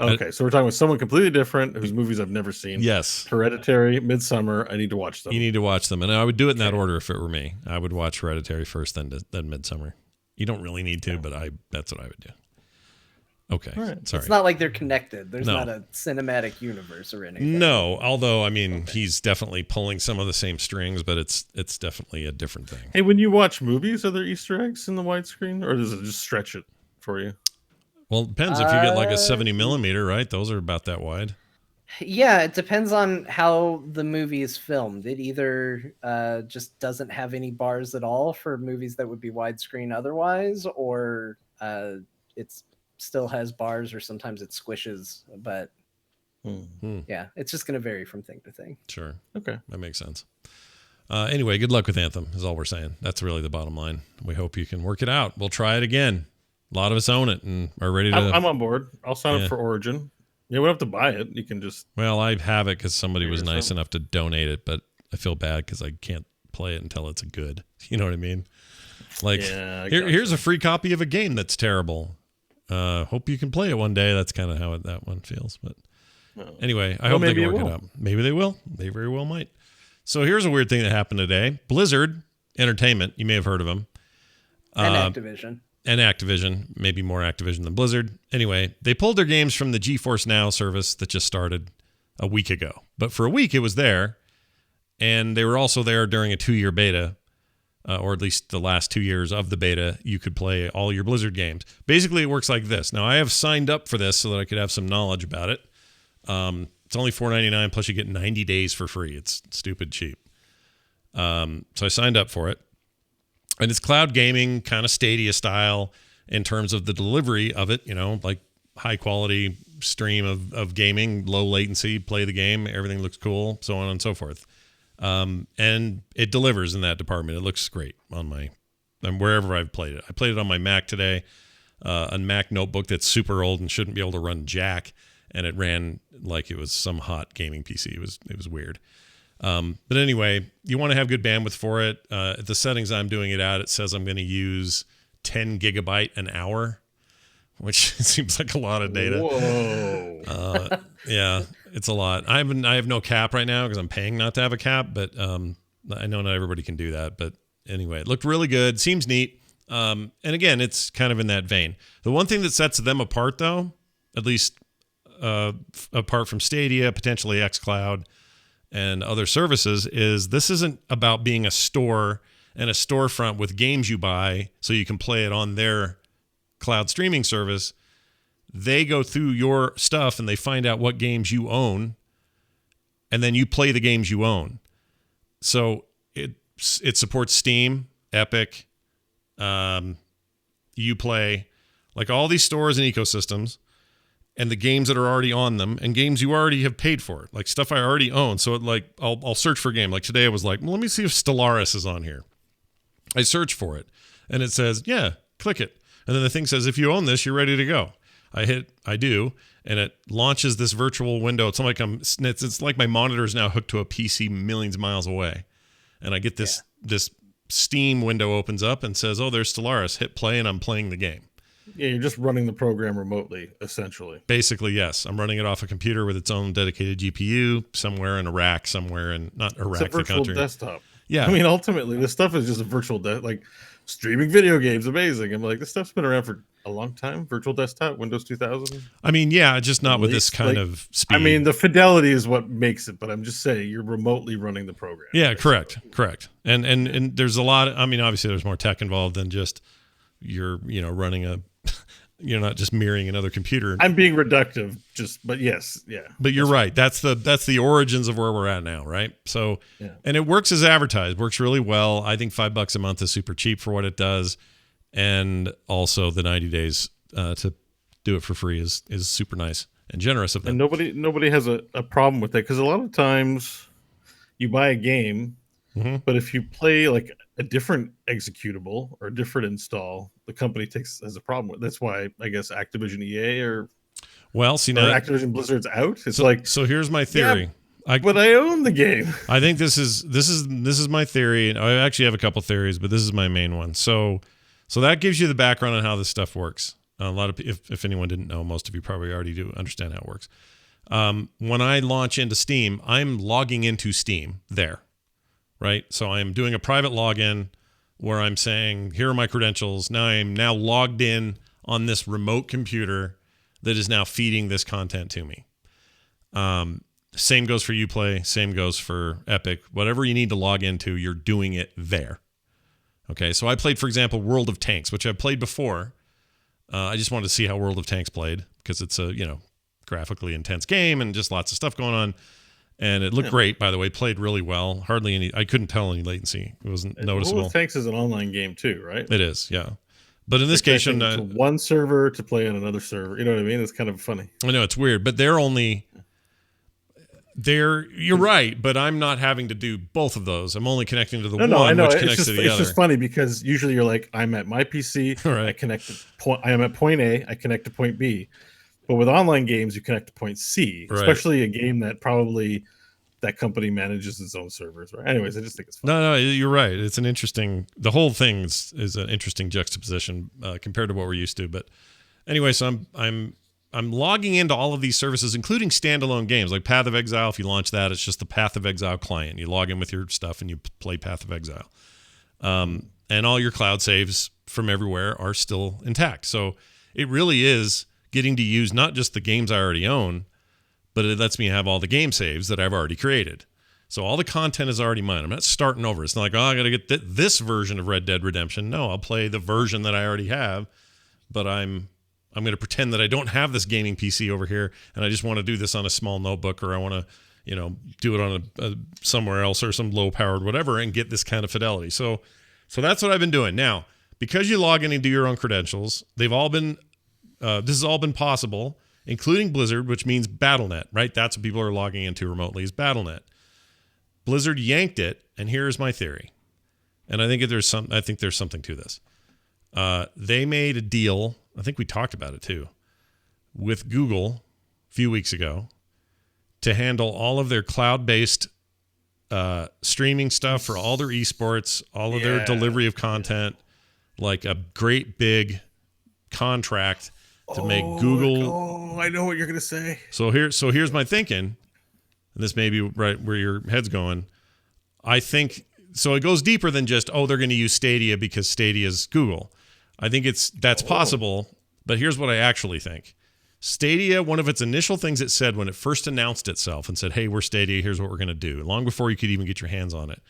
Okay, so we're talking with someone completely different whose movies I've never seen. Yes. Hereditary, Midsummer. I need to watch them. You need to watch them, and I would do it in that order if it were me. I would watch Hereditary first, then Midsummer. You don't really need to, but that's what I would do. Okay, right. sorry. It's not like they're connected. There's No. not a cinematic universe or anything. No, although I mean he's definitely pulling some of the same strings, but it's definitely a different thing. Hey, when you watch movies, are there Easter eggs in the widescreen, or does it just stretch it for you? Well, it depends if you get like a 70 millimeter, right? Those are about that wide. Yeah, it depends on how the movie is filmed. It either just doesn't have any bars at all for movies that would be widescreen otherwise, or it still has bars, or sometimes it squishes. But yeah, it's just going to vary from thing to thing. Sure. Okay. That makes sense. Anyway, good luck with Anthem is all we're saying. That's really the bottom line. We hope you can work it out. We'll try it again. A lot of us own it and are ready to. I'm on board. I'll sign up for Origin. You don't have to buy it. You can just. Well, I have it because somebody was nice enough to donate it, but I feel bad because I can't play it until it's good. You know what I mean? Like, here's a free copy of a game that's terrible. Hope you can play it one day. That's kind of how that one feels. But anyway, I hope they can work it out. Maybe they will. They very well might. So here's a weird thing that happened today. Blizzard Entertainment, you may have heard of them. And Activision. And Activision, maybe more Activision than Blizzard. Anyway, they pulled their games from the GeForce Now service that just started a week ago. But for a week, it was there. And they were also there during a 2-year beta, or at least the last 2 years of the beta. You could play all your Blizzard games. Basically, it works like this. Now, I have signed up for this so that I could have some knowledge about it. It's only $4.99, plus you get 90 days for free. It's stupid cheap. So I signed up for it. And it's cloud gaming, kind of Stadia style in terms of the delivery of it, like high quality stream of gaming, low latency, play the game, everything looks cool, so on and so forth. And it delivers in that department. It looks great on wherever I've played it. I played it on my Mac today, a Mac notebook that's super old and shouldn't be able to run Jack. And it ran like it was some hot gaming PC. It was weird. But anyway, you want to have good bandwidth for it. At the settings I'm doing it at, it says I'm going to use 10 gigabyte an hour, which seems like a lot of data. Whoa. Yeah, it's a lot. I have no cap right now because I'm paying not to have a cap, but I know not everybody can do that. But anyway, it looked really good. Seems neat. And again, it's kind of in that vein. The one thing that sets them apart, though, at least apart from Stadia, potentially xCloud, and other services, is this isn't about being a store and a storefront with games you buy so you can play it on their cloud streaming service. They go through your stuff and they find out what games you own, and then you play the games you own. So it supports Steam, Epic, Uplay, like all these stores and ecosystems, and the games that are already on them, and games you already have paid for, like stuff I already own. So I'll search for a game. Like today I was like, well, let me see if Stellaris is on here. I search for it and it says, yeah, click it. And then the thing says, if you own this, you're ready to go. I do. And it launches this virtual window. It's like my monitor is now hooked to a PC millions of miles away. And I get this Steam window opens up and says, oh, there's Stellaris. Hit play and I'm playing the game. Yeah, you're just running the program remotely, essentially. Basically, yes. I'm running it off a computer with its own dedicated GPU somewhere in a rack, somewhere in, not Iraq, it's a virtual the country. Desktop. Yeah. I mean, ultimately, this stuff is just a virtual like streaming video games. Amazing. I'm like, this stuff's been around for a long time. Virtual desktop, Windows 2000. I mean, yeah, just not with this kind of speed. I mean, the fidelity is what makes it, but I'm just saying you're remotely running the program. Yeah, basically. Correct. And there's a lot. I mean, obviously, there's more tech involved than just you're running a. You're not just mirroring another computer. I'm being reductive, but yes, yeah. But you're right. That's the origins of where we're at now, right? So, yeah. And it works as advertised. Works really well. I think $5 a month is super cheap for what it does, and also the 90 days to do it for free is super nice and generous of them. And nobody has a problem with that, because a lot of times you buy a game, but if you play like a different executable or a different install, the company has a problem with. That's why I guess Activision EA or Activision Blizzard's out. It's so here's my theory. Yeah, but I own the game. I think this is my theory, and I actually have a couple theories, but this is my main one. So that gives you the background on how this stuff works. A lot of if anyone didn't know, most of you probably already do understand how it works. When I launch into Steam, I'm logging into Steam there. Right? So I'm doing a private login where I'm saying, here are my credentials. Now I'm logged in on this remote computer that is now feeding this content to me. Same goes for Uplay. Same goes for Epic. Whatever you need to log into, you're doing it there. Okay, so I played, for example, World of Tanks, which I've played before. I just wanted to see how World of Tanks played because it's a graphically intense game and just lots of stuff going on. And it looked great, by the way. Played really well. Hardly any. I couldn't tell any latency. It wasn't noticeable. World of Tanks is an online game too, right? It is, yeah. But in this case, to one server to play on another server. You know what I mean? It's kind of funny. I know it's weird, but they're You're right, but I'm not having to do both of those. I'm only connecting to the one, I know. which connects to the other. It's just funny because usually you're like, I'm at my PC, Right. I am at point A, I connect to point B. But with online games, you connect to point C, Right. especially a game that probably that company manages its own servers. Right. Anyways, I just think it's fun. No, you're right. It's an interesting. The whole thing is an interesting juxtaposition compared to what we're used to. But anyway, so I'm logging into all of these services, including standalone games like Path of Exile. If you launch that, it's just the Path of Exile client. You log in with your stuff and you play Path of Exile. And all your cloud saves from everywhere are still intact. So it really is getting to use not just the games I already own, but it lets me have all the game saves that I've already created. So all the content is already mine. I'm not starting over. It's not like, I got to get this version of Red Dead Redemption. No, I'll play the version that I already have, but I'm going to pretend that I don't have this gaming PC over here, and I just want to do this on a small notebook, or I want to, do it on a somewhere else or some low-powered whatever, and get this kind of fidelity. So that's what I've been doing. Now, because you log in and do your own credentials, they've all been this has all been possible, including Blizzard, which means Battle.net, right? That's what people are logging into remotely is Battle.net. Blizzard yanked it, and here's my theory, and I think there's something to this. They made a deal. I think we talked about it too, with Google a few weeks ago to handle all of their cloud-based streaming stuff for all their esports, all of their delivery of content, like a great big contract to make Google. Oh, I know what you're going to say. So here's my thinking, and this may be right where your head's going. I think so. It goes deeper than just, they're going to use Stadia because Stadia is Google. I think that's possible, but here's what I actually think. Stadia, one of its initial things it said when it first announced itself and said, hey, we're Stadia, here's what we're going to do, long before you could even get your hands on it.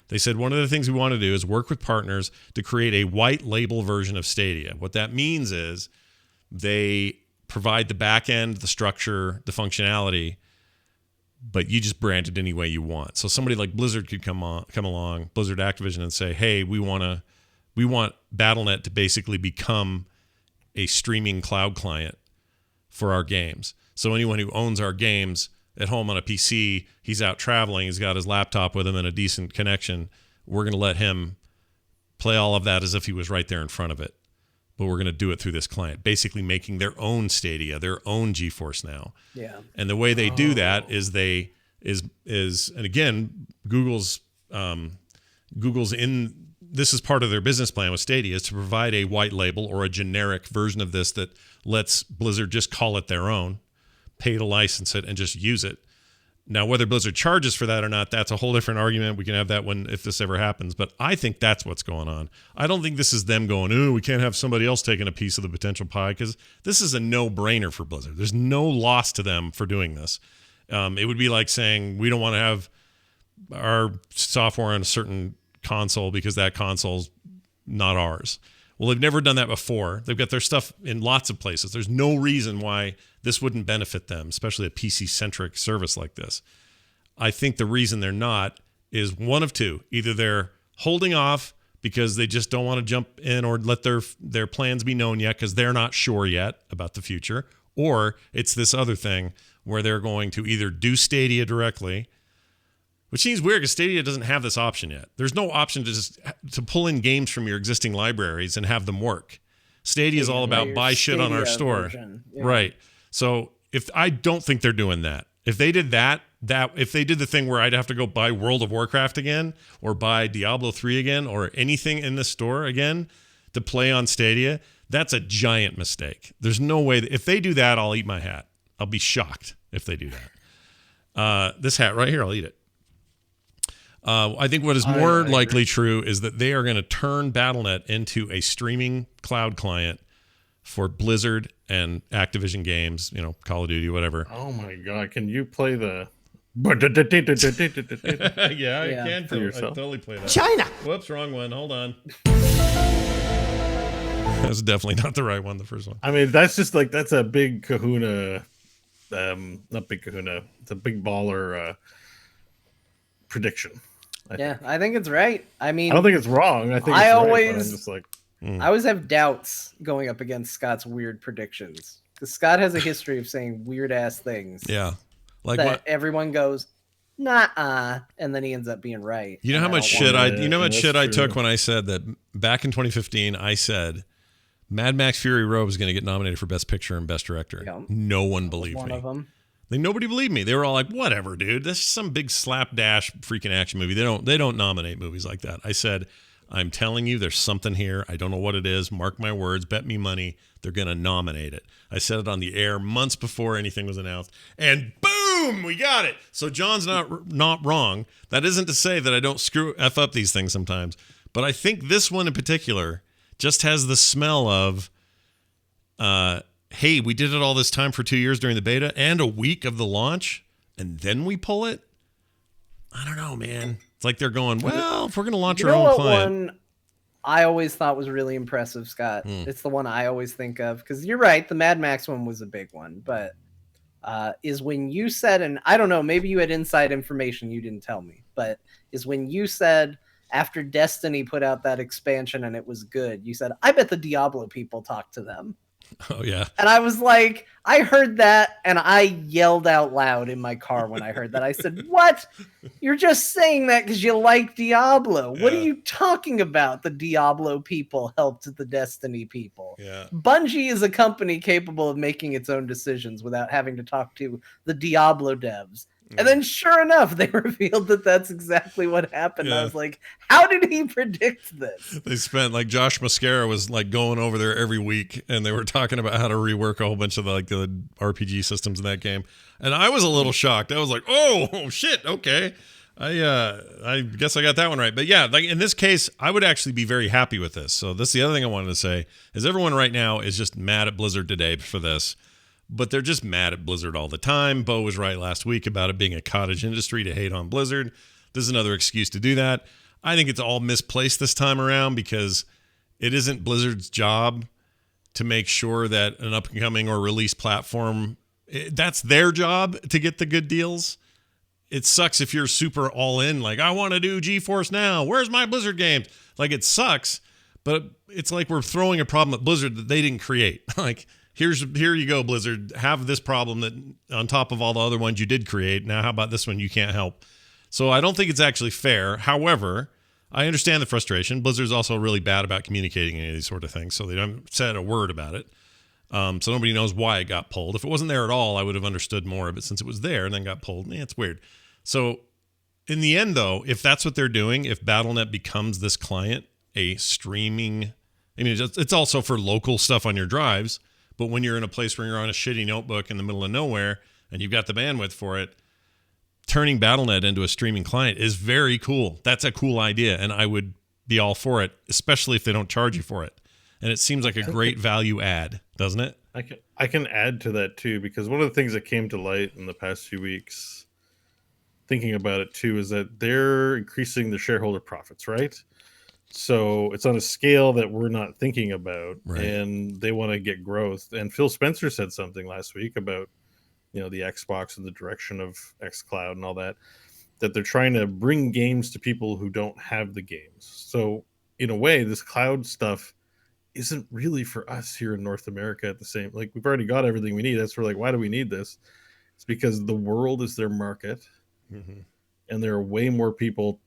They said one of the things we want to do is work with partners to create a white label version of Stadia. What that means is they provide the back end, the structure, the functionality, but you just brand it any way you want. So somebody like Blizzard could come along, Blizzard Activision, and say, hey, we want Battle.net to basically become a streaming cloud client for our games. So anyone who owns our games at home on a PC, he's out traveling, he's got his laptop with him and a decent connection, we're going to let him play all of that as if he was right there in front of it. But we're going to do it through this client, basically making their own Stadia, their own GeForce Now. Yeah. And the way they do that is and again, Google's in. This is part of their business plan with Stadia, is to provide a white label or a generic version of this that lets Blizzard just call it their own, pay to license it, and just use it. Now, whether Blizzard charges for that or not, that's a whole different argument. We can have that if this ever happens. But I think that's what's going on. I don't think this is them going, we can't have somebody else taking a piece of the potential pie, because this is a no-brainer for Blizzard. There's no loss to them for doing this. It would be like saying, we don't want to have our software on a certain console because that console's not ours. Well, they've never done that before. They've got their stuff in lots of places. There's no reason why this wouldn't benefit them, especially a PC-centric service like this. I think the reason they're not is one of two. Either they're holding off because they just don't want to jump in or let their plans be known yet because they're not sure yet about the future, or it's this other thing where they're going to either do Stadia directly, which seems weird because Stadia doesn't have this option yet. There's no option to pull in games from your existing libraries and have them work. Stadia is all about buy shit on our store. Yeah. Right. So I don't think they're doing that. If they did if they did the thing where I'd have to go buy World of Warcraft again or buy Diablo 3 again or anything in the store again to play on Stadia, that's a giant mistake. There's no way if they do that, I'll eat my hat. I'll be shocked if they do that. This hat right here, I'll eat it. I think what is more likely true is that they are going to turn Battle.net into a streaming cloud client for Blizzard and Activision games, Call of Duty, whatever. Oh my God. Can you play the... Yeah, I can for yourself. I totally play that. China! Whoops, wrong one. Hold on. That's definitely not the right one, the first one. I mean, that's just that's a big kahuna... not big kahuna. It's a big baller prediction. I think it's right. I mean, I don't think it's wrong. I think I'm just like, I always have doubts going up against Scott's weird predictions because Scott has a history of saying weird ass things. Yeah, Like that what? everyone goes, nah, and then he ends up being right. You know And how I much don't shit want you know how much that's shit I true. took when I said that back in 2015. I said Mad Max Fury Road was going to get nominated for Best Picture and Best Director. Yeah. No one that was believed one me. of them. Like nobody believed me. They were all like, "Whatever, dude. This is some big slapdash freaking action movie. They don't nominate movies like that." I said, "I'm telling you, there's something here. I don't know what it is. Mark my words. Bet me money. They're gonna nominate it." I said it on the air months before anything was announced, and boom, we got it. So John's not wrong. That isn't to say that I don't f up these things sometimes, but I think this one in particular just has the smell of. Hey, we did it all this time for 2 years during the beta and a week of the launch, and then we pull it? I don't know, man. It's like they're going, well, if we're going to launch our own client. One I always thought was really impressive, Scott? It's the one I always think of, because you're right, the Mad Max one was a big one, but is when you said, and I don't know, maybe you had inside information you didn't tell me, but is when you said after Destiny put out that expansion and it was good, you said, I bet the Diablo people talked to them. Oh, yeah. And I was like, I heard that and I yelled out loud in my car when I heard that. I said, what? You're just saying that because you like Diablo. What are you talking about? The Diablo people helped the Destiny people. Yeah. Bungie is a company capable of making its own decisions without having to talk to the Diablo devs. And then sure enough, they revealed that that's exactly what happened. Yeah. I was like, how did he predict this? They spent, like, Josh Mascara was, like, going over there every week, and they were talking about how to rework a whole bunch of, like, the RPG systems in that game. And I was a little shocked. I was like, oh shit, okay. I guess I got that one right. But yeah, like in this case, I would actually be very happy with this. So this is the other thing I wanted to say is everyone right now is just mad at Blizzard today for this. But they're just mad at Blizzard all the time. Bo was right last week about it being a cottage industry to hate on Blizzard. This is another excuse to do that. I think it's all misplaced this time around because it isn't Blizzard's job to make sure that an upcoming or release platform, that's their job to get the good deals. It sucks if you're super all in, like, I want to do GeForce Now. Where's my Blizzard games? Like, it sucks, but it's like we're throwing a problem at Blizzard that they didn't create. Like, here you go, Blizzard. Have this problem that on top of all the other ones you did create. Now, how about this one you can't help? So I don't think it's actually fair. However, I understand the frustration. Blizzard's also really bad about communicating any of these sort of things, so they haven't said a word about it. So nobody knows why it got pulled. If it wasn't there at all, I would have understood more of it since it was there and then got pulled. It's weird. So in the end, though, if that's what they're doing, if Battle.net becomes this client, a streaming, I mean, it's also for local stuff on your drives, but when you're in a place where you're on a shitty notebook in the middle of nowhere and you've got the bandwidth for it, turning Battle.net into a streaming client is very cool. That's a cool idea, and I would be all for it, especially if they don't charge you for it. And it seems like a great value add, doesn't it? I can add to that too, because one of the things that came to light in the past few weeks, thinking about it too, is that they're increasing the shareholder profits, right? So it's on a scale that we're not thinking about, Right. and they want to get growth. And Phil Spencer said something last week about, the Xbox and the direction of xCloud and all that they're trying to bring games to people who don't have the games. So in a way, this cloud stuff isn't really for us here in North America at the same, like, we've already got everything we need. That's for, like, why do we need this? It's because the world is their market, and there are way more people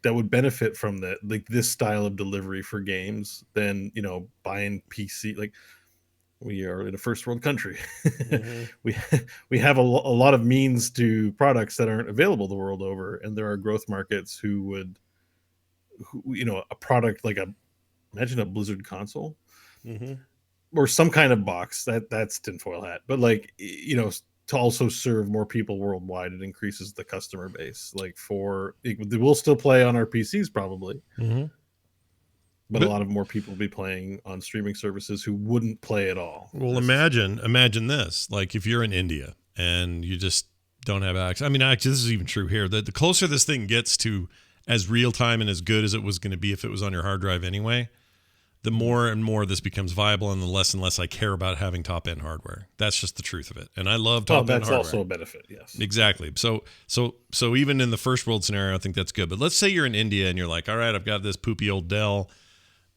that would benefit from that, like this style of delivery for games than, buying PC. Like, we are in a first world country. We have a lot of means to products that aren't available the world over, and there are growth markets who a product like imagine a Blizzard console or some kind of box that's tinfoil hat, but like, to also serve more people worldwide, it increases the customer base. Like, they will still play on our PCs probably, but a lot of more people will be playing on streaming services who wouldn't play at all. Well, imagine this. Like, if you're in India and you just don't have access. I mean, actually, this is even true here. The closer this thing gets to as real time and as good as it was going to be if it was on your hard drive anyway, the more and more this becomes viable, and the less and less I care about having top end hardware. That's just the truth of it. And I love top end hardware. That's also a benefit, yes. Exactly. So even in the first world scenario, I think that's good. But let's say you're in India and you're like, all right, I've got this poopy old Dell,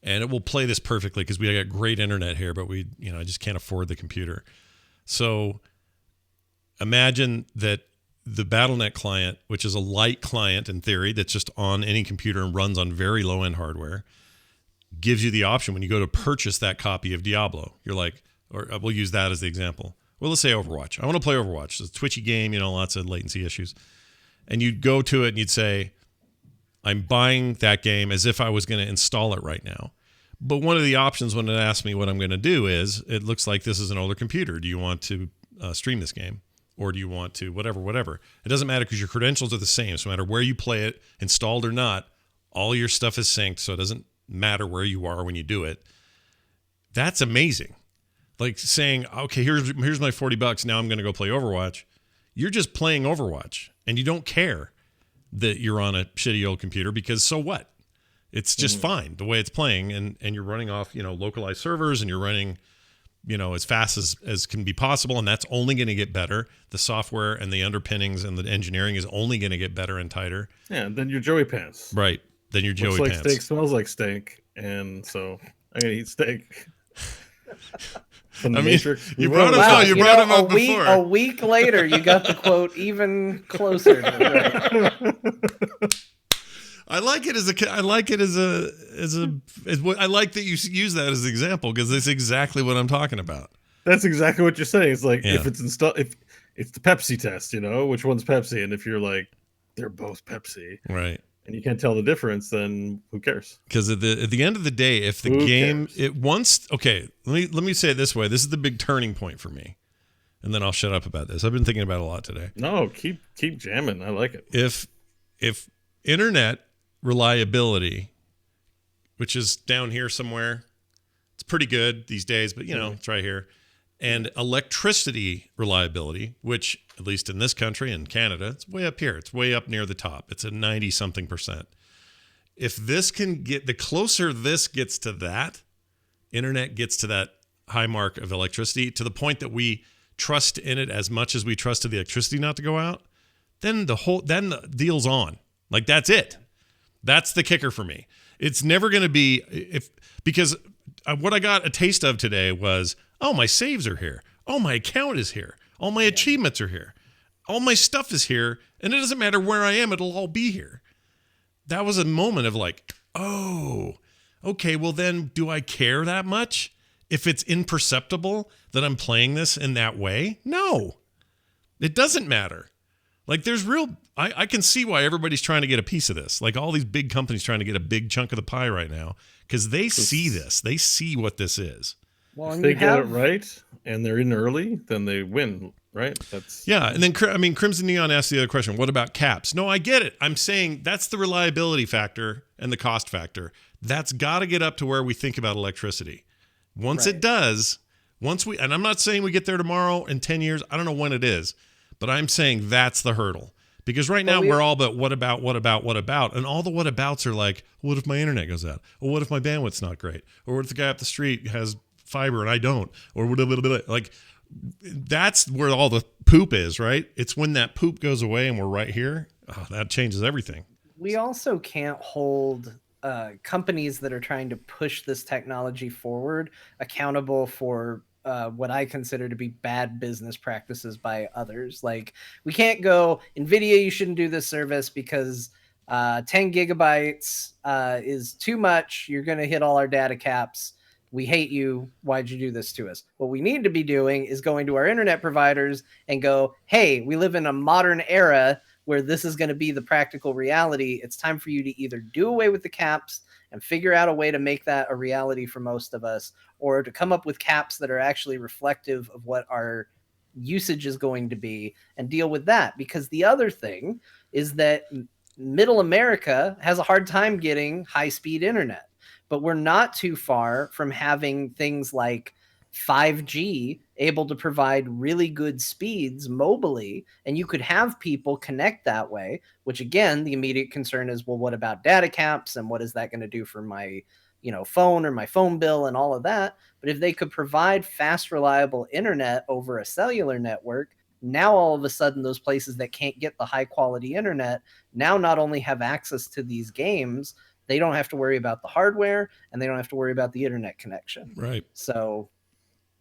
and it will play this perfectly because we got great internet here, but I just can't afford the computer. So imagine that the BattleNet client, which is a light client in theory that's just on any computer and runs on very low-end hardware, gives you the option when you go to purchase that copy of Diablo. You're like, or we'll use that as the example. Well, let's say Overwatch. I want to play Overwatch. It's a twitchy game, lots of latency issues. And you'd go to it and you'd say, I'm buying that game as if I was going to install it right now. But one of the options when it asks me what I'm going to do is, it looks like this is an older computer. Do you want to stream this game? Or do you want to whatever? It doesn't matter because your credentials are the same. So no matter where you play it, installed or not, all your stuff is synced. So it doesn't matter where you are when you do it. That's amazing. Like saying, okay, here's my $40. Now I'm going to go play Overwatch. You're just playing Overwatch and you don't care that you're on a shitty old computer because so what? It's just fine the way it's playing, and you're running off, localized servers, and you're running, as fast as can be possible, and that's only going to get better. The software and the underpinnings and the engineering is only going to get better and tighter. Yeah, and then your Joey pants. Right. Then your Joey Looks like pants. Steak smells like steak, and so I'm gonna eat steak. From the Matrix. You brought him up before. A week later, you got the quote even closer to right. I like it as I like that you use that as an example because it's exactly what I'm talking about. That's exactly what you're saying. It's like if it's installed, if it's the Pepsi test, which one's Pepsi, and if you're like they're both Pepsi, right, and you can't tell the difference, then who cares? Because at the end of the day, if the game let me say it this way. This is the big turning point for me, and then I'll shut up about this. I've been thinking about it a lot today. No, keep jamming. I like it. If internet reliability, which is down here somewhere, it's pretty good these days, but it's right here, and electricity reliability, which at least in this country and Canada, it's way up here. It's way up near the top. It's a 90-something%. If this can get, the closer this gets to that, internet gets to that high mark of electricity to the point that we trust in it as much as we trusted the electricity not to go out, then the deal's on. Like that's it. That's the kicker for me. It's never going to be because what I got a taste of today was, oh, my saves are here. Oh, my account is here. All my achievements are here. All my stuff is here. And it doesn't matter where I am. It'll all be here. That was a moment of like, oh, okay, well then do I care that much? If it's imperceptible that I'm playing this in that way? No, it doesn't matter. Like there's I can see why everybody's trying to get a piece of this. Like all these big companies trying to get a big chunk of the pie right now because they see this. They see what this is. Well, if they get it right and they're in early, then they win, right? And then Crimson Neon asked the other question. What about caps? No, I get it. I'm saying that's the reliability factor and the cost factor. That's got to get up to where we think about electricity. Once it does, and I'm not saying we get there tomorrow in 10 years. I don't know when it is. But I'm saying that's the hurdle. Because right now we're all about what about? And all the whatabouts are like, what if my internet goes out? Or what if my bandwidth's not great? Or what if the guy up the street has fiber and I don't? Or like that's where all the poop is, right? It's when that poop goes away and we're right here. Oh, that changes everything. We also can't hold companies that are trying to push this technology forward accountable for what I consider to be bad business practices by others. Like we can't go, NVIDIA, you shouldn't do this service because 10 gigabytes is too much. You're going to hit all our data caps. We hate you. Why'd you do this to us? What we need to be doing is going to our internet providers and go, hey, we live in a modern era where this is going to be the practical reality. It's time for you to either do away with the caps and figure out a way to make that a reality for most of us, or to come up with caps that are actually reflective of what our usage is going to be and deal with that. Because the other thing is that middle America has a hard time getting high-speed internet, but we're not too far from having things like 5G able to provide really good speeds mobily, and you could have people connect that way, which again, the immediate concern is, well, what about data caps and what is that going to do for my phone or my phone bill and all of that? But if they could provide fast, reliable internet over a cellular network, now all of a sudden those places that can't get the high quality internet now not only have access to these games, they don't have to worry about the hardware and they don't have to worry about the internet connection. Right. So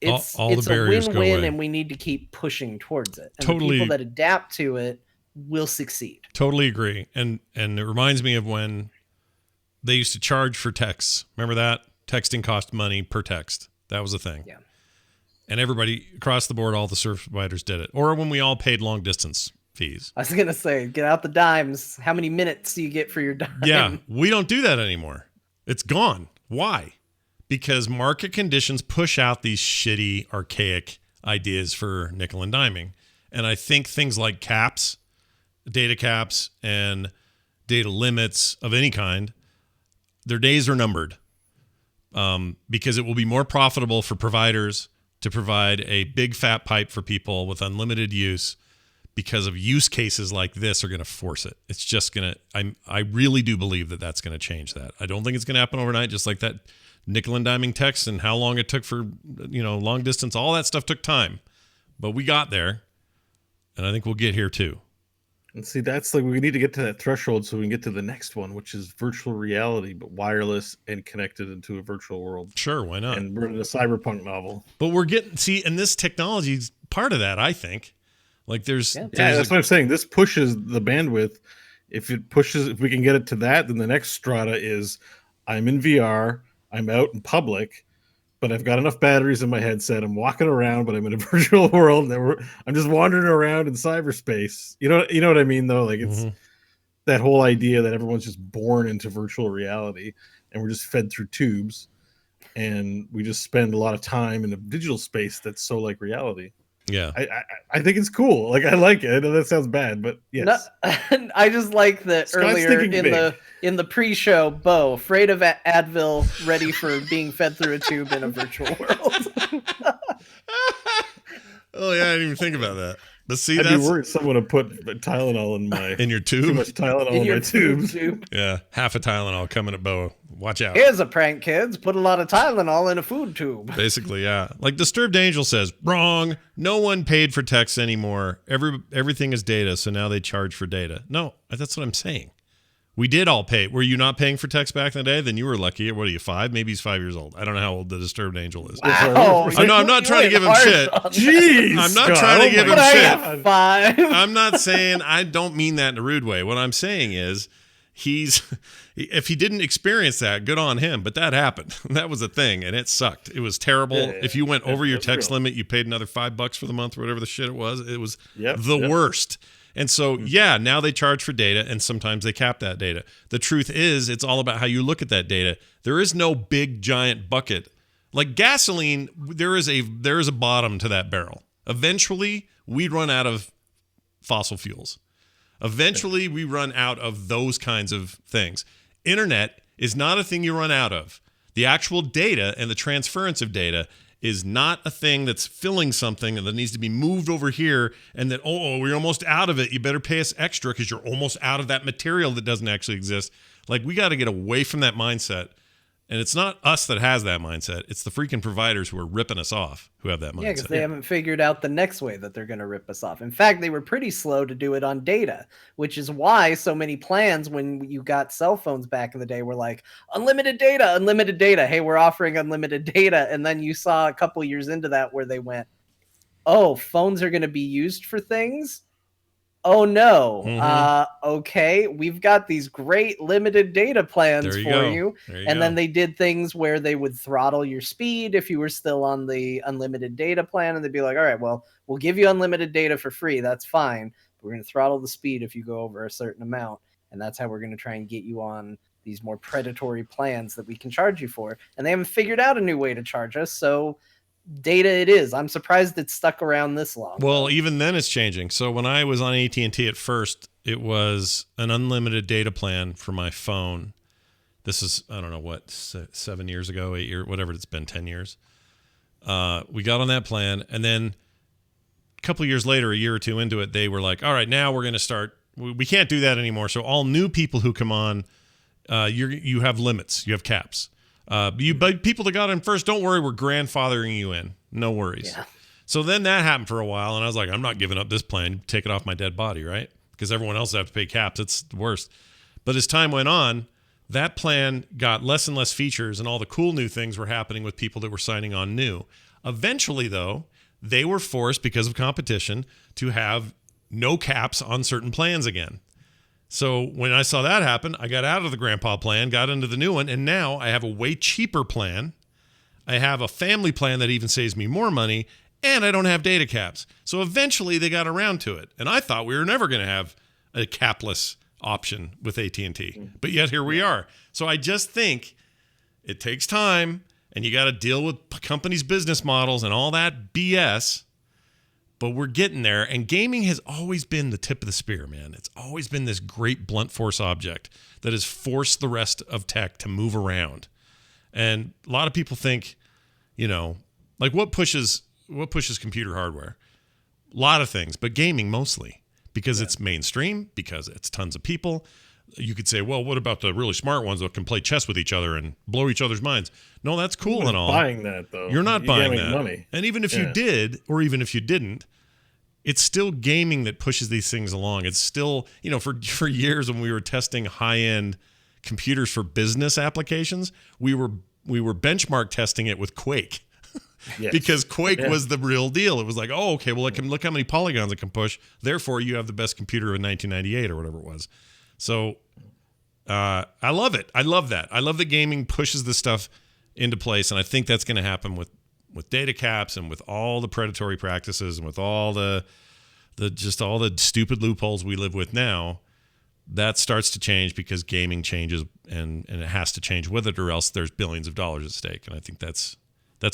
all the it's a barriers go win-win, away. and we need to keep pushing towards it. And Totally. the people that adapt to it will succeed. Totally agree. And it reminds me of when they used to charge for texts. Remember that? Texting cost money per text. That was a thing. Yeah. And everybody across the board, all the service providers did it. Or when we all paid long distance fees. I was gonna say, get out the dimes. How many minutes do you get for your dime? Yeah, we don't do that anymore. It's gone. Why? Because market conditions push out these shitty, archaic ideas for nickel and diming. And I think things like caps, data caps, and data limits of any kind, their days are numbered. Because it will be more profitable for providers to provide a big fat pipe for people with unlimited use, because of use cases like this are going to force it. It's just going to, I really do believe that that's going to change that. I don't think it's going to happen overnight, just like that nickel and diming text and how long it took for, long distance, all that stuff took time, but we got there, and I think we'll get here too. And see, that's like, we need to get to that threshold so we can get to the next one, which is virtual reality, but wireless and connected into a virtual world. Sure, why not? And we're in a cyberpunk novel. But we're getting, and this technology is part of that, I think. Like there's that's what I'm saying. This pushes the bandwidth. If we can get it to that, then the next strata is I'm in VR, I'm out in public, but I've got enough batteries in my headset. I'm walking around, but I'm in a virtual world. I'm just wandering around in cyberspace. You know what I mean, though? Like it's that whole idea that everyone's just born into virtual reality, and we're just fed through tubes, and we just spend a lot of time in a digital space that's so like reality. Yeah, I think it's cool. Like I like it. I know that sounds bad, but yes. No, I just like that Scott's earlier thinking in the pre-show, Bo, afraid of Advil, ready for being fed through a tube in a virtual world. Oh yeah, I didn't even think about that. But see, I'd that's be worried someone would put Tylenol in your tube. Too much Tylenol in my tubes. Yeah, half a Tylenol coming at Bo. Watch out. Here's a prank, kids. Put a lot of Tylenol in a food tube. Basically, yeah. Like Disturbed Angel says, wrong. No one paid for text anymore. Everything is data, so now they charge for data. No, that's what I'm saying. We did all pay. Were you not paying for text back in the day? Then you were lucky. What are you, 5? Maybe he's 5 years old. I don't know how old the Disturbed Angel is. Wow. I'm not trying to give him shit. Jeez, I'm not trying to give him shit. 5. I'm not saying, I don't mean that in a rude way. What I'm saying is if he didn't experience that, good on him. But that happened. That was a thing, and it sucked. It was terrible. Yeah, if you went over your text real. limit, you paid another $5 for the month or whatever the shit it was. It was the worst. And so, now they charge for data, and sometimes they cap that data. The truth is, it's all about how you look at that data. There is no big, giant bucket. Like gasoline, there is a bottom to that barrel. Eventually, we run out of fossil fuels. Eventually, we run out of those kinds of things. Internet is not a thing you run out of. The actual data and the transference of data is not a thing that's filling something and that needs to be moved over here, and that, we're almost out of it. You better pay us extra because you're almost out of that material that doesn't actually exist. Like, we got to get away from that mindset. And it's not us that has that mindset. It's the freaking providers who are ripping us off who have that mindset. Yeah, because they haven't figured out the next way that they're going to rip us off. In fact, they were pretty slow to do it on data, which is why so many plans, when you got cell phones back in the day, were like, unlimited data, unlimited data. Hey, we're offering unlimited data. And then you saw a couple years into that where they went, oh, phones are going to be used for things? Oh, no. Okay, we've got these great limited data plans for you. And then they did things where they would throttle your speed if you were still on the unlimited data plan. And they'd be like, all right, well, we'll give you unlimited data for free. That's fine. But we're going to throttle the speed if you go over a certain amount. And that's how we're going to try and get you on these more predatory plans that we can charge you for. And they haven't figured out a new way to charge us. So data it is. I'm surprised it's stuck around this long. Well, even then it's changing. So when I was on AT&T at first, it was an unlimited data plan for my phone. This is, I don't know what, 7 years ago, 8 years, whatever it's been, 10 years. We got on that plan, and then a couple of years later, a year or two into it, they were like, all right, now we're going to start, we can't do that anymore. So all new people who come on, you have limits, you have caps. But people that got in first, don't worry, we're grandfathering you in. No worries. Yeah. So then that happened for a while, and I was like, I'm not giving up this plan. Take it off my dead body, right? Because everyone else has to pay caps. It's the worst. But as time went on, that plan got less and less features, and all the cool new things were happening with people that were signing on new. Eventually, though, they were forced, because of competition, to have no caps on certain plans again. So when I saw that happen, I got out of the grandpa plan, got into the new one, and now I have a way cheaper plan. I have a family plan that even saves me more money, and I don't have data caps. So eventually they got around to it. And I thought we were never going to have a capless option with AT&T. But yet here we are. So I just think it takes time, and you got to deal with companies' business models and all that BS. But we're getting there, and gaming has always been the tip of the spear, man. It's always been this great blunt force object that has forced the rest of tech to move around. And a lot of people think, like what pushes computer hardware? A lot of things, but gaming mostly, because it's mainstream, because it's tons of people. You could say, well, what about the really smart ones that can play chess with each other and blow each other's minds? No, that's cool and all. Buying that, though. You're not buying that. Money. And even if you did, or even if you didn't, it's still gaming that pushes these things along. It's still, for years when we were testing high-end computers for business applications, we were benchmark testing it with Quake. Yes. Because Quake was the real deal. It was like, oh, okay, well, look how many polygons it can push. Therefore, you have the best computer in 1998 or whatever it was. So I love it. I love that. I love that gaming pushes this stuff into place, and I think that's going to happen with data caps and with all the predatory practices and with all the all the stupid loopholes we live with now. That starts to change because gaming changes, and it has to change with it, or else there's billions of dollars at stake. And I think that's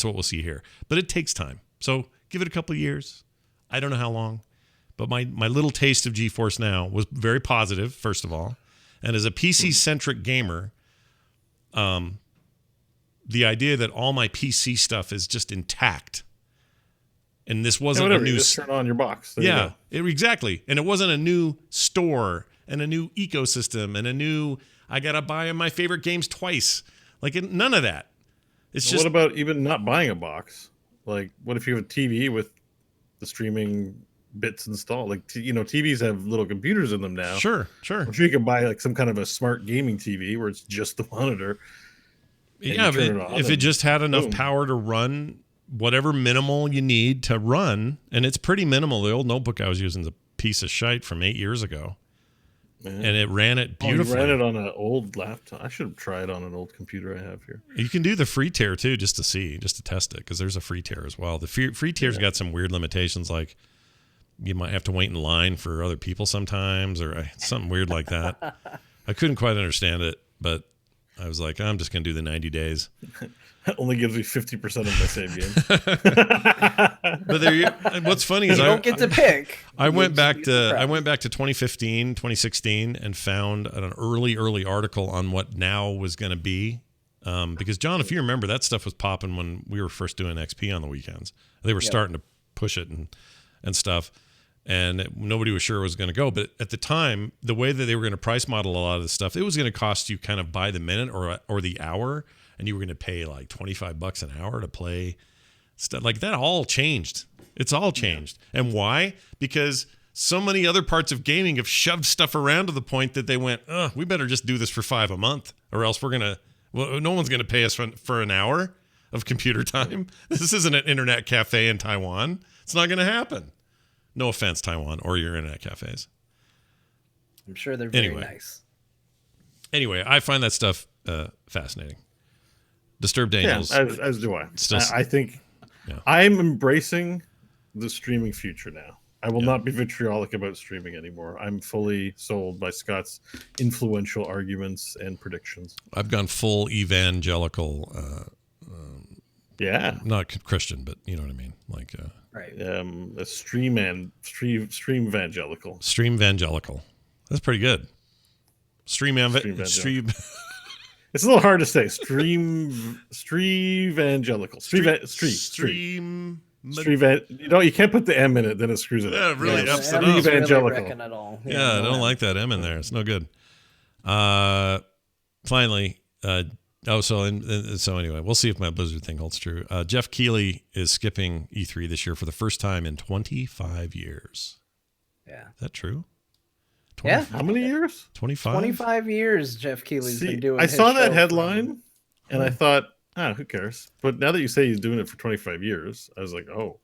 what we'll see here. But it takes time. So give it a couple of years. I don't know how long. But my little taste of GeForce Now was very positive, first of all. And as a PC-centric gamer, the idea that all my PC stuff is just intact, and this wasn't a new... Just turn on your box. Exactly. And it wasn't a new store and a new ecosystem and a new, I got to buy my favorite games twice. Like, none of that. It's just... What about even not buying a box? Like, what if you have a TV with the streaming bits installed? Like, TVs have little computers in them now. Sure. I'm sure you can buy like some kind of a smart gaming TV where it's just the monitor. Yeah, but if it just had enough power to run whatever minimal you need to run, and it's pretty minimal. The old notebook I was using is a piece of shite from 8 years ago. And it ran it beautifully. You ran it on an old laptop. I should try it on an old computer I have here. You can do the free tier too, just to test it, because there's a free tier as well. The free tier's got some weird limitations, like you might have to wait in line for other people sometimes, or something weird like that. I couldn't quite understand it, but I was like, I'm just going to do the 90 days. That only gives me 50% of my save game. But what's funny is you don't get to pick. I went back to 2015, 2016, and found an early article on what Now was going to be. Because John, if you remember, that stuff was popping when we were first doing XP on the weekends. They were starting to push it and stuff, and nobody was sure it was going to go. But at the time, the way that they were going to price model a lot of this stuff, it was going to cost you kind of by the minute or the hour, and you were going to pay like $25 an hour to play stuff. Like, that all changed. It's all changed. And why? Because so many other parts of gaming have shoved stuff around to the point that they went, we better just do this for $5 a month, or else no one's going to pay us for an hour of computer time. This isn't an internet cafe in Taiwan. It's not going to happen. No offense, Taiwan, or your internet cafes. I'm sure they're very nice. Anyway, I find that stuff fascinating. Disturbed Angels. Yeah, as do I. I think I'm embracing the streaming future now. I will not be vitriolic about streaming anymore. I'm fully sold by Scott's influential arguments and predictions. I've gone full evangelical. Not Christian, but you know what I mean. Like, right. A stream evangelical. Stream evangelical. That's pretty good. Stream. It's a little hard to say. Stream evangelical. Stream. You can't put the M in it, then it screws it up. Yeah, really ups it up. Evangelical. Really I don't like that M in there. It's no good. Finally, so anyway, we'll see if my Blizzard thing holds true. Jeff Keighley is skipping E3 this year for the first time in 25 years. Yeah. Is that true? Yeah. How many years? 25? 25 years Jeff Keighley's been doing. I saw that headline, and I thought, Who cares? But now that you say he's doing it for 25 years, I was like, oh.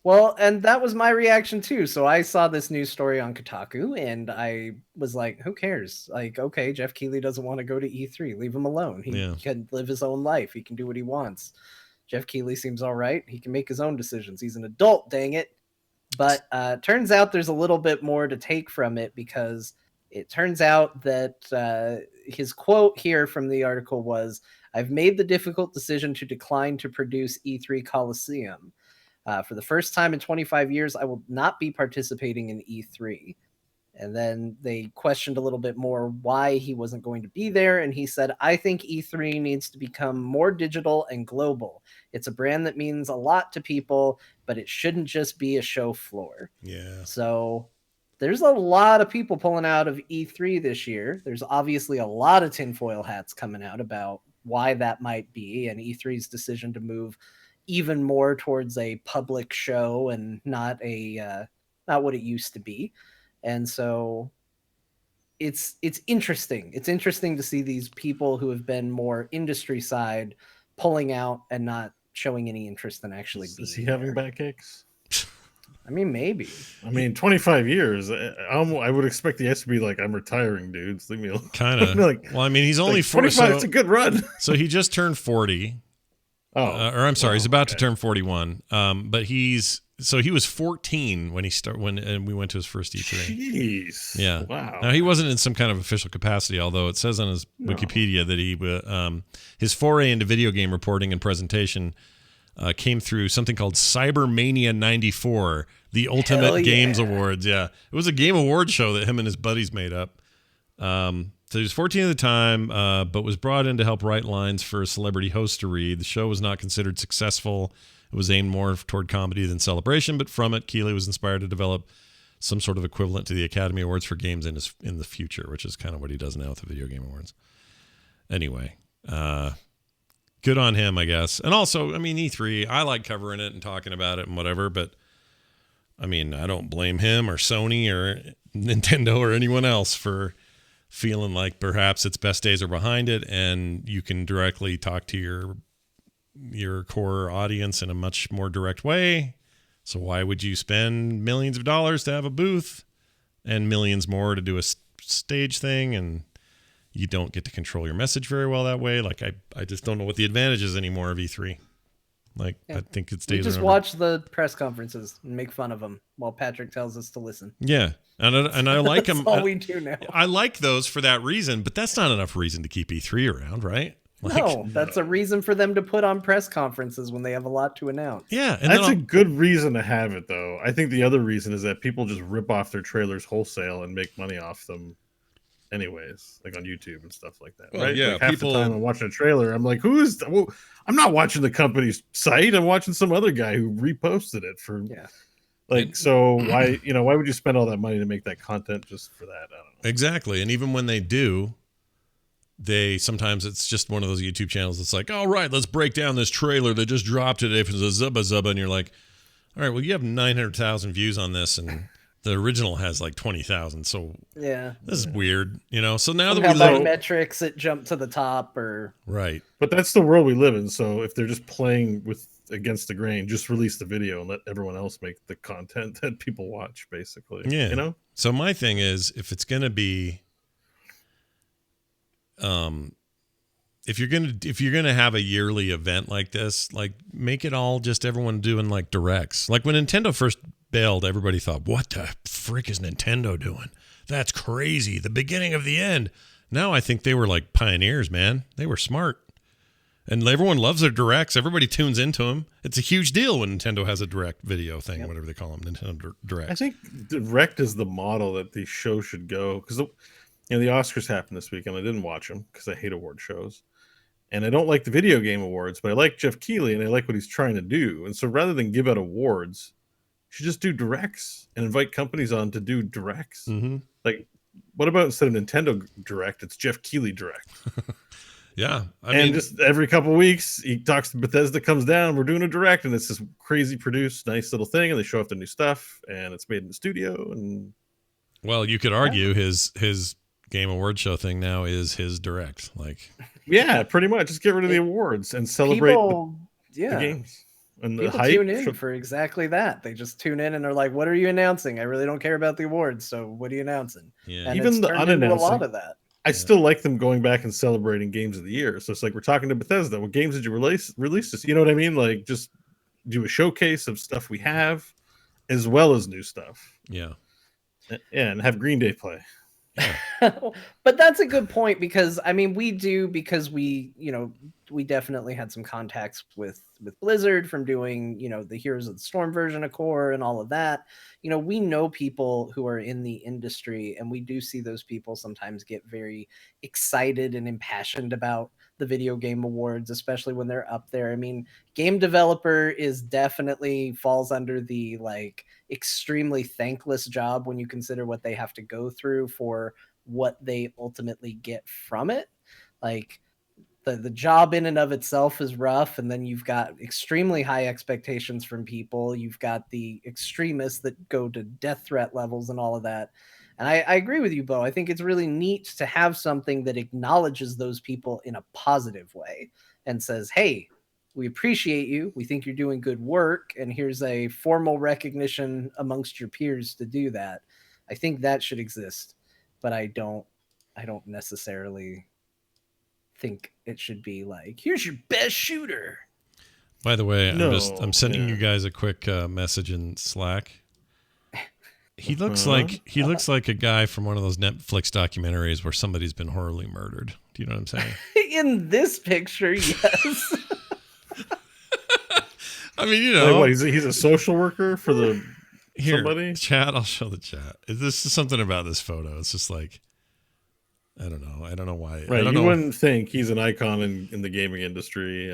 Well, and that was my reaction too. So I saw this news story on Kotaku and I was like, who cares? Like, okay, Jeff Keighley doesn't want to go to E3. Leave him alone. He can live his own life. He can do what he wants. Jeff Keighley seems all right. He can make his own decisions. He's an adult, dang it. But turns out there's a little bit more to take from it, because it turns out that his quote here from the article was, "I've made the difficult decision to decline to produce E3 Coliseum. For the first time in 25 years, I will not be participating in E3." And then they questioned a little bit more why he wasn't going to be there. And he said, "I think E3 needs to become more digital and global. It's a brand that means a lot to people, but it shouldn't just be a show floor." Yeah. So there's a lot of people pulling out of E3 this year. There's obviously a lot of tinfoil hats coming out about why that might be, and E3's decision to move even more towards a public show and not what it used to be. And so it's interesting. It's interesting to see these people who have been more industry side pulling out and not showing any interest in actually being Is he there. having backaches? I mean, maybe. I mean, 25 years. I would expect the S to be like, I'm retiring, dudes. Leave me alone. Kind of. Like, well, I mean, he's only like 40. 25. It's a good run. So he just turned 40. Oh, or I'm sorry, he's about to turn 41. But he was 14 when we went to his first E3. Jeez. Yeah. Wow. Now he wasn't in some kind of official capacity, although it says on his Wikipedia that he his foray into video game reporting and presentation came through something called Cybermania 94, the Ultimate Games Awards. Yeah. It was a game award show that him and his buddies made up. So he was 14 at the time, but was brought in to help write lines for a celebrity host to read. The show was not considered successful. It was aimed more toward comedy than celebration, but from it, Keighley was inspired to develop some sort of equivalent to the Academy Awards for games in the future, which is kind of what he does now with the Video Game Awards. Anyway, good on him, I guess. And also, I mean, E3, I like covering it and talking about it and whatever, but I mean, I don't blame him or Sony or Nintendo or anyone else for feeling like perhaps its best days are behind it, and you can directly talk to your core audience in a much more direct way. So why would you spend millions of dollars to have a booth and millions more to do a stage thing, and you don't get to control your message very well that way? Like, I just don't know what the advantage is anymore of E3. Like, I think it's days. We just watch the press conferences and make fun of them while Patrick tells us to listen. Yeah. And I like them. That's all we do now. I like those for that reason, but that's not enough reason to keep E3 around, right? Like, no, that's a reason for them to put on press conferences when they have a lot to announce. Yeah. And that's a good reason to have it, though. I think the other reason is that people just rip off their trailers wholesale and make money off them anyways, like on YouTube and stuff like that. Well, right? Yeah. Like half the time I'm watching a trailer, I'm like, I'm not watching the company's site. I'm watching some other guy who reposted it for. Yeah. Like, so why would you spend all that money to make that content just for that? I don't know. Exactly. And even when they do, sometimes it's just one of those YouTube channels that's like, all right, let's break down this trailer that just dropped today for the Zubba Zubba. And you're like, all right, well, you have 900,000 views on this, and the original has like 20,000. So yeah, this is weird, So now that we live metrics, it jumped to the top, or right. But that's the world we live in. So if they're just playing against the grain, just release the video and let everyone else make the content that people watch, basically. Yeah. So my thing is, if it's going to be, if you're going to have a yearly event like this, like, make it all just everyone doing like directs. Like when Nintendo first bailed, everybody thought, what the frick is Nintendo doing? That's crazy. The beginning of the end. Now I think they were like pioneers, man. They were smart. And everyone loves their directs. Everybody tunes into them. It's a huge deal when Nintendo has a direct video thing, whatever they call them, Nintendo Direct. I think direct is the model that the show should go, because the Oscars happened this week, and I didn't watch them because I hate award shows, and I don't like the video game awards, but I like Jeff Keighley and I like what he's trying to do. And so rather than give out awards, you should just do directs and invite companies on to do directs. Mm-hmm. Like, what about instead of Nintendo Direct, it's Jeff Keighley Direct? Yeah. I mean, mean, just every couple of weeks, he talks to Bethesda, comes down, we're doing a direct, and it's this crazy produced, nice little thing, and they show off the new stuff, and it's made in the studio. And well, you could argue his Game Award show thing now is his direct. Like, Yeah, pretty much. Just get rid of the awards and celebrate the games. And the people hype. tune in for exactly that. They just tune in and they're like, "What are you announcing? I really don't care about the awards. So what are you announcing?" Yeah. And Even it's the turned into unannounced, a lot of that. I still like them going back and celebrating games of the year. So it's like we're talking to Bethesda. What games did you release this? You know what I mean? Like just do a showcase of stuff we have, as well as new stuff. Yeah. Yeah, and have Green Day play. But that's a good point because I mean we definitely had some contacts with Blizzard from doing the Heroes of the Storm version of Core and all of that. We know people who are in the industry, and we do see those people sometimes get very excited and impassioned about the video game awards, especially when they're up there. I mean, game developer is definitely falls under the like extremely thankless job when you consider what they have to go through for what they ultimately get from it. Like the job in and of itself is rough, and then you've got extremely high expectations from people. You've got the extremists that go to death threat levels and all of that. And I agree with you, Bo. I think it's really neat to have something that acknowledges those people in a positive way and says, hey, we appreciate you. We think you're doing good work. And here's a formal recognition amongst your peers to do that. I think that should exist, but I don't necessarily think it should be like, here's your best shooter. By the way, I'm sending you guys a quick message in Slack. He looks like a guy from one of those Netflix documentaries where somebody's been horribly murdered. Do you know what I'm saying? In this picture, yes. I mean, like what, he's a social worker for the somebody? Chat, I'll show the chat. This is something about this photo. It's just like, I don't know why. Right, you wouldn't think he's an icon in the gaming industry,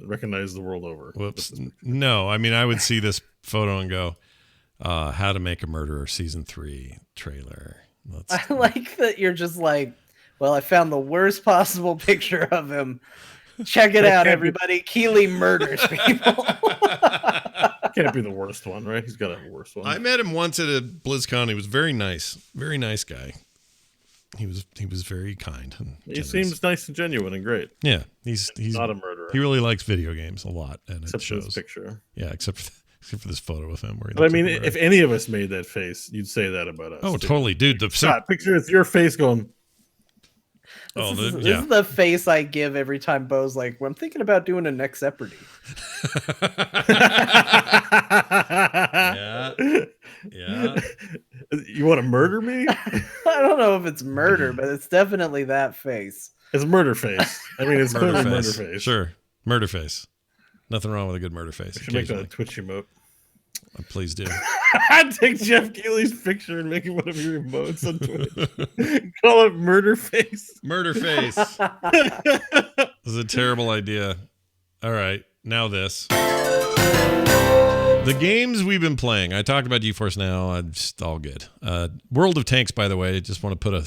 recognized the world over. Whoops. No, I mean, I would see this photo and go, How to Make a Murderer Season 3 trailer. I like that you're just like, well, I found the worst possible picture of him. Check it out, everybody. Keeley murders people. Can't be the worst one, right? He's got to have a worse one. I met him once at a BlizzCon. He was very nice guy. He was very kind. And he seems nice and genuine and great. Yeah, he's not a murderer. He really likes video games a lot, and except it shows. For this picture. Yeah, except for this photo of him. Where but I mean, if any of us made that face, you'd say that about us. Oh, totally, dude. Picture it's your face going. This is the face I give every time Bo's like, well, I'm thinking about doing a next Jeopardy. Yeah. You want to murder me? I don't know if it's murder, but it's definitely that face. It's murder face. I mean, it's clearly murder face. Sure, murder face. Nothing wrong with a good murder face. I should make that a Twitch emote. Please do. I'd take Jeff Keighley's picture and make it one of your emotes on Twitch. Call it murder face. Murder face. This is a terrible idea. All right, now this. The games we've been playing. I talked about GeForce Now. I'm just all good. World of Tanks, by the way, just want to put a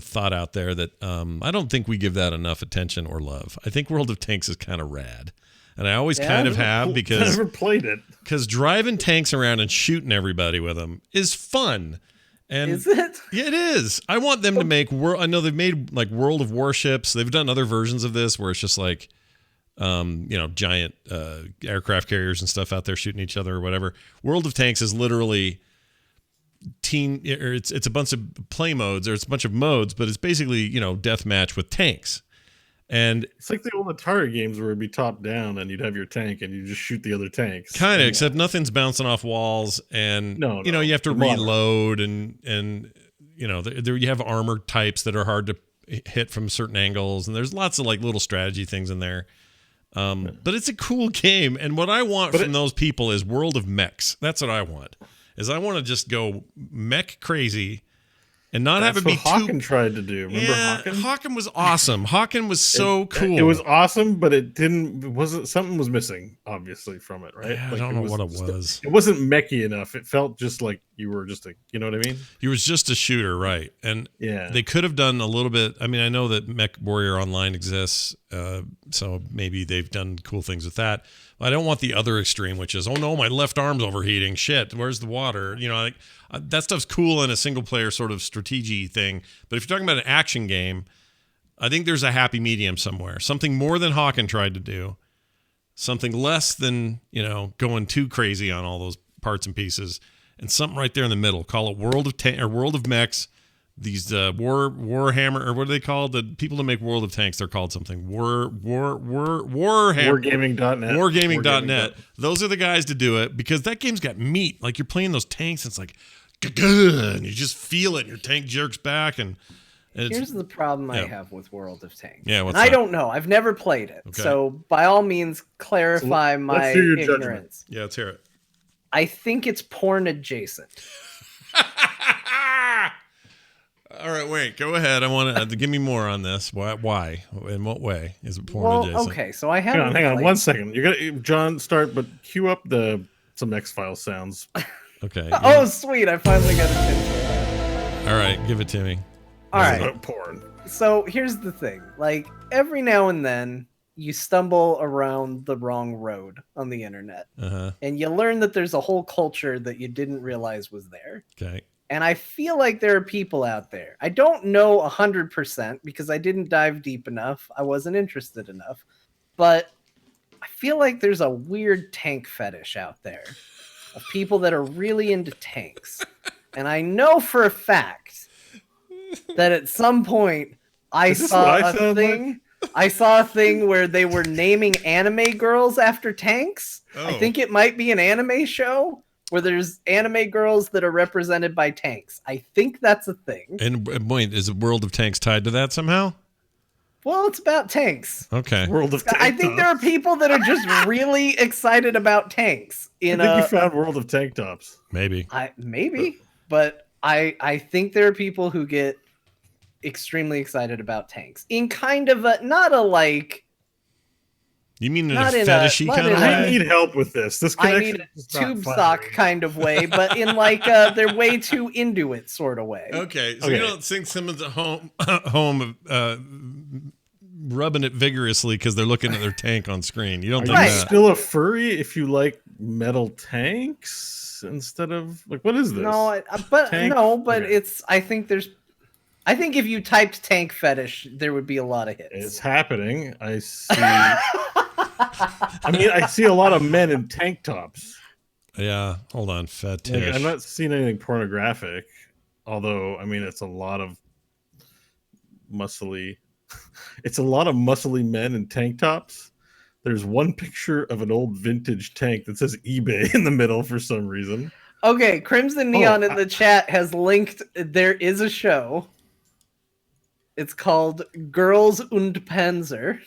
thought out there that I don't think we give that enough attention or love. I think World of Tanks is kind of rad. And I always kind of have because I never played it. Because driving tanks around and shooting everybody with them is fun. And is it? Yeah, it is. I want them to make. I know they've made like World of Warships. They've done other versions of this where it's just like, giant aircraft carriers and stuff out there shooting each other or whatever. World of Tanks is literally it's a bunch of play modes or it's a bunch of modes, but it's basically deathmatch with tanks. And it's like the old Atari games where it'd be top down and you'd have your tank and you just shoot the other tanks. Kind of, except nothing's bouncing off walls and you have to reload and there you have armor types that are hard to hit from certain angles and there's lots of like little strategy things in there. But it's a cool game and what I want from those people is World of Mechs. That's what I want. I want to just go mech crazy. And not have it be Hawken tried to do. Remember Hawken? Hawken was awesome. Hawken was so cool. It was awesome, but something was missing, obviously, from it, right? Yeah, I don't know what it was. It wasn't mechy enough. It felt just like you were just you know what I mean? You was just a shooter, right? And yeah, they could have done a little bit. I mean, I know that Mech Warrior Online exists, so maybe they've done cool things with that. I don't want the other extreme, which is, oh no, my left arm's overheating. Shit, where's the water? That stuff's cool in a single player sort of strategy thing. But if you're talking about an action game, I think there's a happy medium somewhere. Something more than Hawken tried to do. Something less than, going too crazy on all those parts and pieces. And something right there in the middle. Call it World of Mechs. These Warhammer, or what are they called? The people that make World of Tanks, they're called something. Warhammer. Wargaming.net. Wargaming.net. Those are the guys to do it, because that game's got meat. Like, you're playing those tanks, and it's like, and you just feel it, and your tank jerks back, and here's the problem I have with World of Tanks. Yeah, I don't know. I've never played it. Okay. So by all means, clarify my ignorance. Yeah, let's hear it. I think it's porn adjacent. All right, wait, go ahead. I want to give me more on this. Why? In what way is it porn adjacent? Okay, so I have. Hang on 1 second. You got John start, but cue up some X-Files sounds. Okay. Oh, sweet! I finally got a tip. All right, give it to me. All right, porn. So here's the thing: like, every now and then, you stumble around the wrong road on the internet, and you learn that there's a whole culture that you didn't realize was there. Okay. And I feel like there are people out there. I don't know 100% because I didn't dive deep enough. I wasn't interested enough. But I feel like there's a weird tank fetish out there of people that are really into tanks. And I know for a fact that at some point I saw a thing where they were naming anime girls after tanks. Oh. I think it might be an anime show where there's anime girls that are represented by tanks. I think that's a thing. And wait, is World of Tanks tied to that somehow? Well, it's about tanks. Okay. World of Tanks. I think there are people that are just really excited about tanks. I think you found World of Tank Tops. Maybe. But I think there are people who get extremely excited about tanks in kind of not a like. You mean in a fetishy kind of way? I need help with this. This connection I need a tube sock kind of way, but in like they're way too into it sort of way. Okay, so you don't think someone's at home rubbing it vigorously because they're looking at their tank on screen. You don't think Are you that? still a furry if you like metal tanks instead of like what is this? It's. I think if you typed tank fetish, there would be a lot of hits. It's happening. I see. I see a lot of men in tank tops. Yeah, hold on, fetish. Like, I'm not seeing anything pornographic, although it's a lot of muscly. It's a lot of muscly men in tank tops. There's one picture of an old vintage tank that says eBay in the middle for some reason. Okay, Crimson Neon in the chat has linked. There is a show. It's called Girls und Panzer.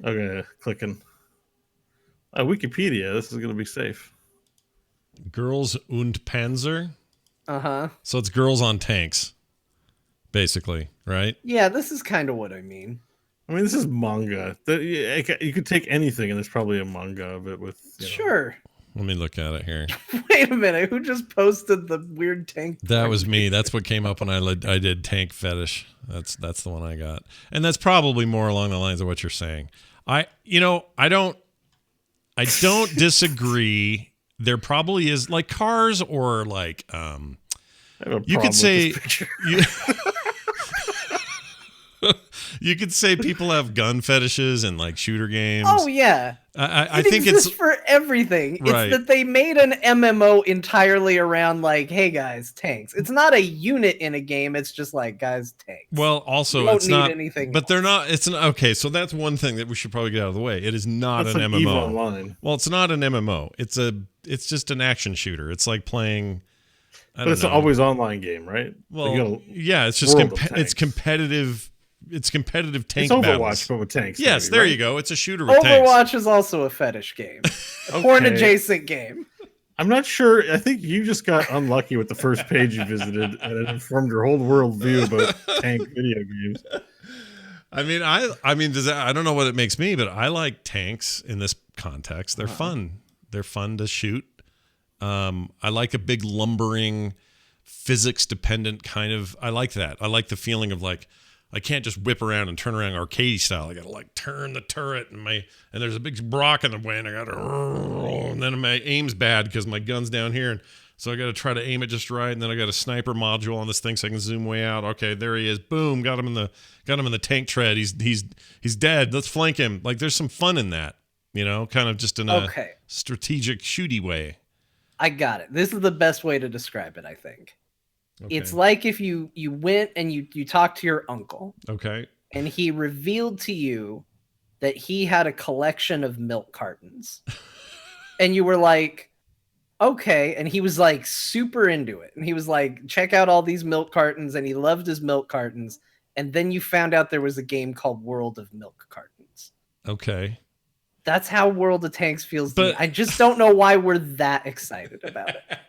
Okay, clicking. Wikipedia. This is going to be safe. Girls und Panzer. So it's girls on tanks, basically, right? Yeah, this is kind of what I mean. This is manga. You could take anything, and there's probably a manga of it with. Sure. Let me look at it here. Wait a minute. Who just posted the weird tank? That was me. That's what came up when I did tank fetish. That's the one I got, and that's probably more along the lines of what you're saying. I don't disagree. There probably is like cars or like you could say you could say people have gun fetishes and like shooter games. Oh yeah. I think it's for everything. Right. It's that they made an MMO entirely around like, hey guys, tanks. It's not a unit in a game. It's just like, guys, tanks. Well, also you don't it's need not anything. But they're not. It's an okay. So that's one thing that we should probably get out of the way. It is not an MMO. EVE Online. Well, it's not an MMO. It's just an action shooter. It's like playing. But it's an always online game, right? Well, yeah. It's just it's competitive. It's competitive tank It's Overwatch, battles. but with tanks. Yes, maybe, there right? you go. It's a shooter with tanks. Overwatch is also a fetish game. A porn adjacent game. I'm not sure. I think you just got unlucky with the first page you visited, and it informed your whole worldview about tank video games. I don't know what it makes me, but I like tanks in this context. They're fun. They're fun to shoot. I like a big lumbering, physics dependent kind of. I like that. I like the feeling of like. I can't just whip around and turn around arcade style. I gotta like turn the turret and there's a big rock in the way and I gotta and then my aim's bad because my gun's down here and So I got to try to aim it just right, and then I got a sniper module on this thing so I can zoom way out. Okay, there he is. Boom, got him in the tank tread. He's dead. Let's flank him. Like there's some fun in that, kind of just in a strategic shooty way. I got it. This is the best way to describe it, I think. Okay. It's like if you went and you talked to your uncle. Okay. And he revealed to you that he had a collection of milk cartons. And you were like, okay. And he was like super into it. And he was like, check out all these milk cartons. And he loved his milk cartons. And then you found out there was a game called World of Milk Cartons. Okay. That's how World of Tanks feels to me. I just don't know why we're that excited about it.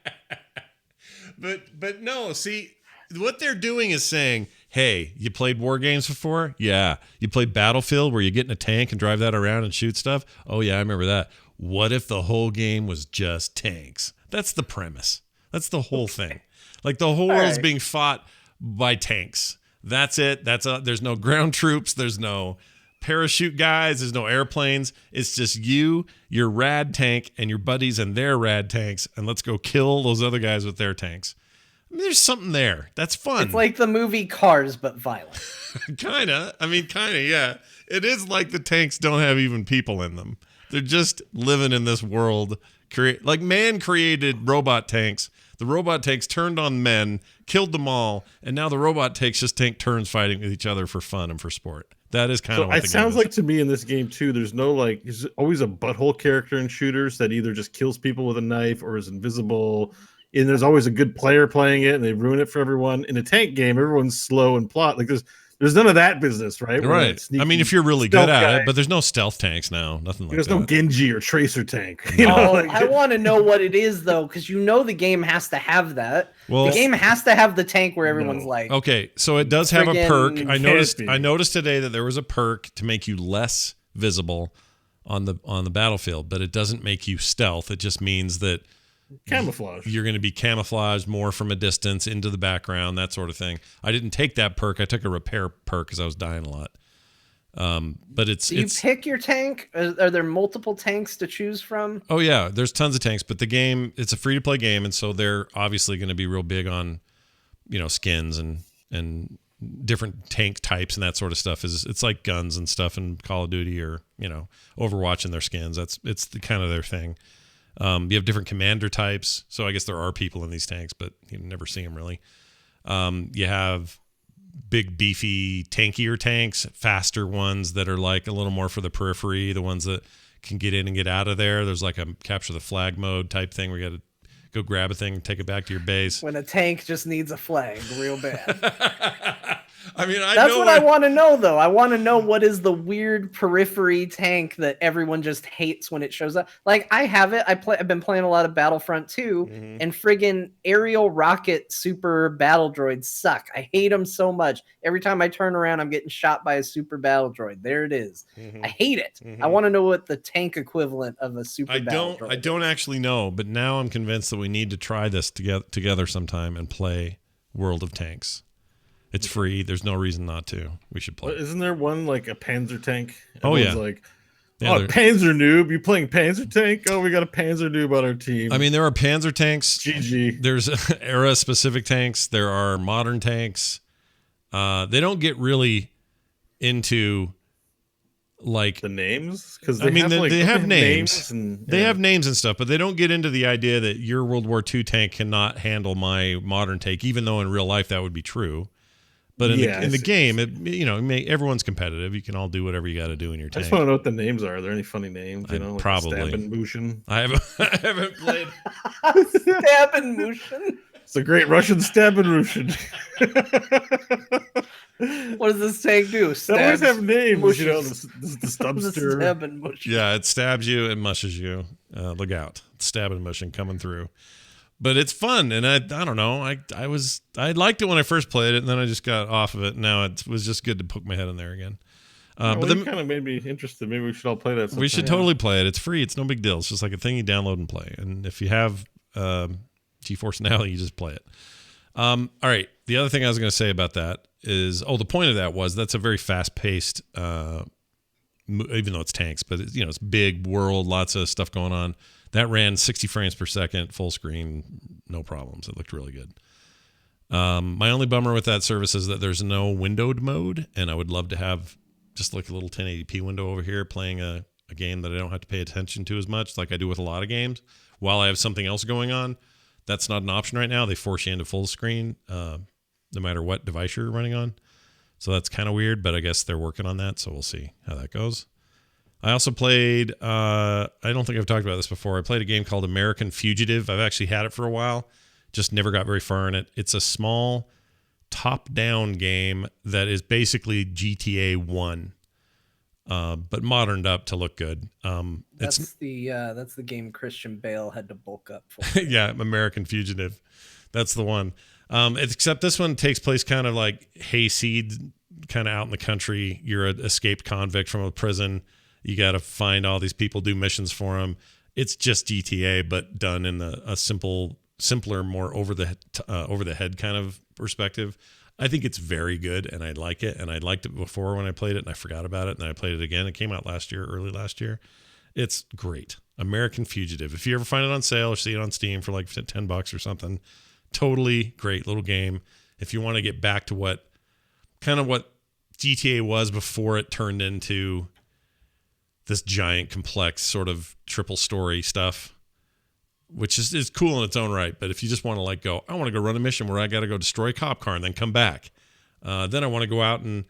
But no, see, what they're doing is saying, hey, you played war games before? Yeah. You played Battlefield where you get in a tank and drive that around and shoot stuff? Oh, yeah, I remember that. What if the whole game was just tanks? That's the premise. That's the whole thing. Like the whole world's being fought by tanks. That's it. There's no ground troops. There's no parachute guys. There's no airplanes. It's just you, your rad tank, and your buddies and their rad tanks, and let's go kill those other guys with their tanks. I mean, there's something there. That's fun. It's like the movie Cars, but violent. Kinda, yeah. It is like the tanks don't have even people in them. They're just living in this world. Like man created robot tanks. The robot tanks turned on men, killed them all, and now the robot tanks just take turns fighting with each other for fun and for sport. That is kind of what it sounds like to me in this game too. There's no there's always a butthole character in shooters that either just kills people with a knife or is invisible. And there's always a good player playing it, and they ruin it for everyone. In a tank game, everyone's slow and plot. Like there's none of that business, right? Right. I mean, if you're really good at it, but there's no stealth tanks now. Nothing like that. There's no Genji or Tracer tank. I want to know what it is, though, because the game has to have that. Well, the game has to have the tank where everyone's like... Okay, so it does have a perk. I noticed today that there was a perk to make you less visible on the battlefield, but it doesn't make you stealth. It just means that camouflage. You're going to be camouflaged more from a distance into the background, that sort of thing. I didn't take that perk. I took a repair perk because I was dying a lot. But it's... Do you pick your tank? Are there multiple tanks to choose from? Oh, yeah. There's tons of tanks, but the game, it's a free-to-play game, and so they're obviously going to be real big on, skins and different tank types and that sort of stuff. It's like guns and stuff in Call of Duty or, Overwatch and their skins. It's the kind of their thing. You have different commander types, so I guess there are people in these tanks, but you never see them really. You have big, beefy, tankier tanks, faster ones that are like a little more for the periphery, the ones that can get in and get out of there. There's like a capture the flag mode type thing where you got to go grab a thing and take it back to your base. When a tank just needs a flag real bad. I mean, that's what I want to know, though. I want to know what is the weird periphery tank that everyone just hates when it shows up. Like, I have it. I've been playing a lot of Battlefront 2, and friggin' aerial rocket super battle droids suck. I hate them so much. Every time I turn around, I'm getting shot by a super battle droid. There it is. I hate it. I want to know what the tank equivalent of a super battle droid is. I don't actually know, but now I'm convinced that we need to try this together sometime and play World of Tanks. It's free. There's no reason not to. We should play. Isn't there one like a Panzer tank? Everyone's like, Panzer noob. You playing Panzer tank? Oh, we got a Panzer noob on our team. I mean, there are Panzer tanks. GG. There's era-specific tanks. There are modern tanks. They don't get really into like the names because they have names. They have names and stuff, but they don't get into the idea that your World War II tank cannot handle my modern tank, even though in real life that would be true. But in the game, everyone's competitive. You can all do whatever you got to do in your tank. I just want to know what the names are. Are there any funny names? Like probably. Stabin' Mushin. I haven't played. Stabin' Mushin. It's a great Russian Stabin' Mushin. What does this tank do? They always have names. This is the Stubster. Yeah, it stabs you and mushes you. Look out. Stabbing mushing coming through. But it's fun, and I don't know. I liked it when I first played it, and then I just got off of it. And now it was just good to poke my head in there again. But then kind of made me interested. Maybe we should all play that. We should totally play it. It's free. It's no big deal. It's just like a thing you download and play. And if you have GeForce Now, you just play it. All right. The other thing I was going to say about that is, the point of that was that's a very fast-paced, even though it's tanks, but it's big world, lots of stuff going on. That ran 60 frames per second, full screen, no problems. It looked really good. My only bummer with that service is that there's no windowed mode, and I would love to have just like a little 1080p window over here playing a game that I don't have to pay attention to as much like I do with a lot of games while I have something else going on. That's not an option right now. They force you into full screen no matter what device you're running on. So that's kind of weird, but I guess they're working on that, so we'll see how that goes. I also played, I don't think I've talked about this before. I played a game called American Fugitive. I've actually had it for a while. Just never got very far in it. It's a small top-down game that is basically GTA 1, but moderned up to look good. That's the game Christian Bale had to bulk up for. Yeah, American Fugitive. That's the one. Except this one takes place kind of like hayseed, kind of out in the country. You're an escaped convict from a prison. You got to find all these people, do missions for them. It's just GTA, but done in a simpler, more over the head kind of perspective. I think it's very good, and I like it. And I liked it before when I played it, and I forgot about it, and I played it again. It came out early last year. It's great. American Fugitive. If you ever find it on sale or see it on Steam for like $10 or something, totally great little game. If you want to get back to what GTA was before it turned into this giant, complex sort of triple story stuff, which is cool in its own right. But if you just want to like go, I want to go run a mission where I got to go destroy a cop car and then come back. Then I want to go out and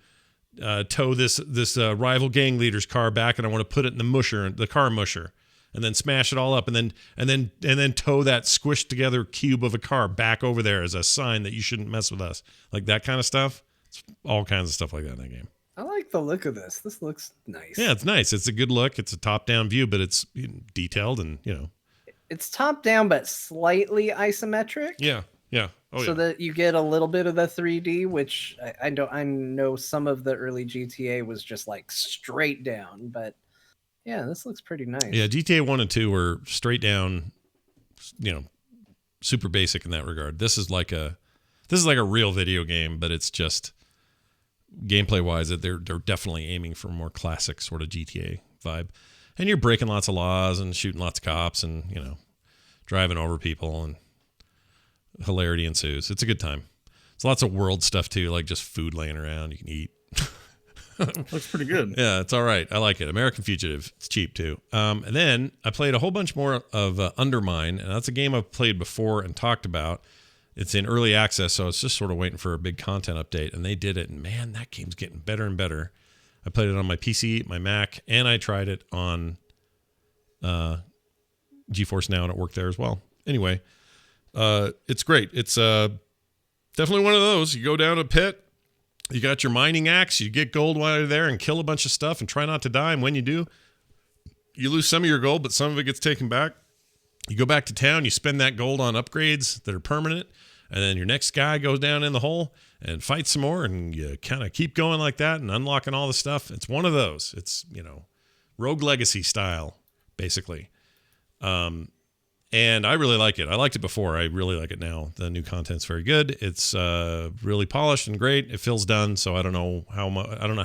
tow this rival gang leader's car back, and I want to put it in the car musher, and then smash it all up, and then tow that squished together cube of a car back over there as a sign that you shouldn't mess with us. Like that kind of stuff. It's all kinds of stuff like that in that game. I like the look of this. This looks nice. Yeah, it's nice. It's a good look. It's a top-down view, but it's detailed and, It's top-down, but slightly isometric. Yeah. So that you get a little bit of the 3D, which I know some of the early GTA was just like straight down, but yeah, this looks pretty nice. Yeah, GTA 1 and 2 were straight down, super basic in that regard. This is like a real video game, but it's just gameplay wise that they're definitely aiming for a more classic sort of GTA vibe. And you're breaking lots of laws and shooting lots of cops and, driving over people, and hilarity ensues. It's a good time. There's lots of world stuff too, like just food laying around you can eat. Looks pretty good. Yeah, it's all right. I like it. American Fugitive. It's cheap too. And then I played a whole bunch more of Undermine, and that's a game I've played before and talked about. It's in early access, so it's just sort of waiting for a big content update, and they did it, and man, that game's getting better and better. I played it on my PC, my Mac, and I tried it on GeForce Now, and it worked there as well. Anyway, it's great. It's definitely one of those. You go down a pit, you got your mining axe, you get gold while you're there and kill a bunch of stuff and try not to die, and when you do, you lose some of your gold, but some of it gets taken back. You go back to town, you spend that gold on upgrades that are permanent, and then your next guy goes down in the hole and fights some more, and you kind of keep going like that and unlocking all the stuff. It's one of those. It's, Rogue Legacy style, basically. And I really like it. I liked it before. I really like it now. The new content's very good. It's really polished and great. It feels done, so I don't know how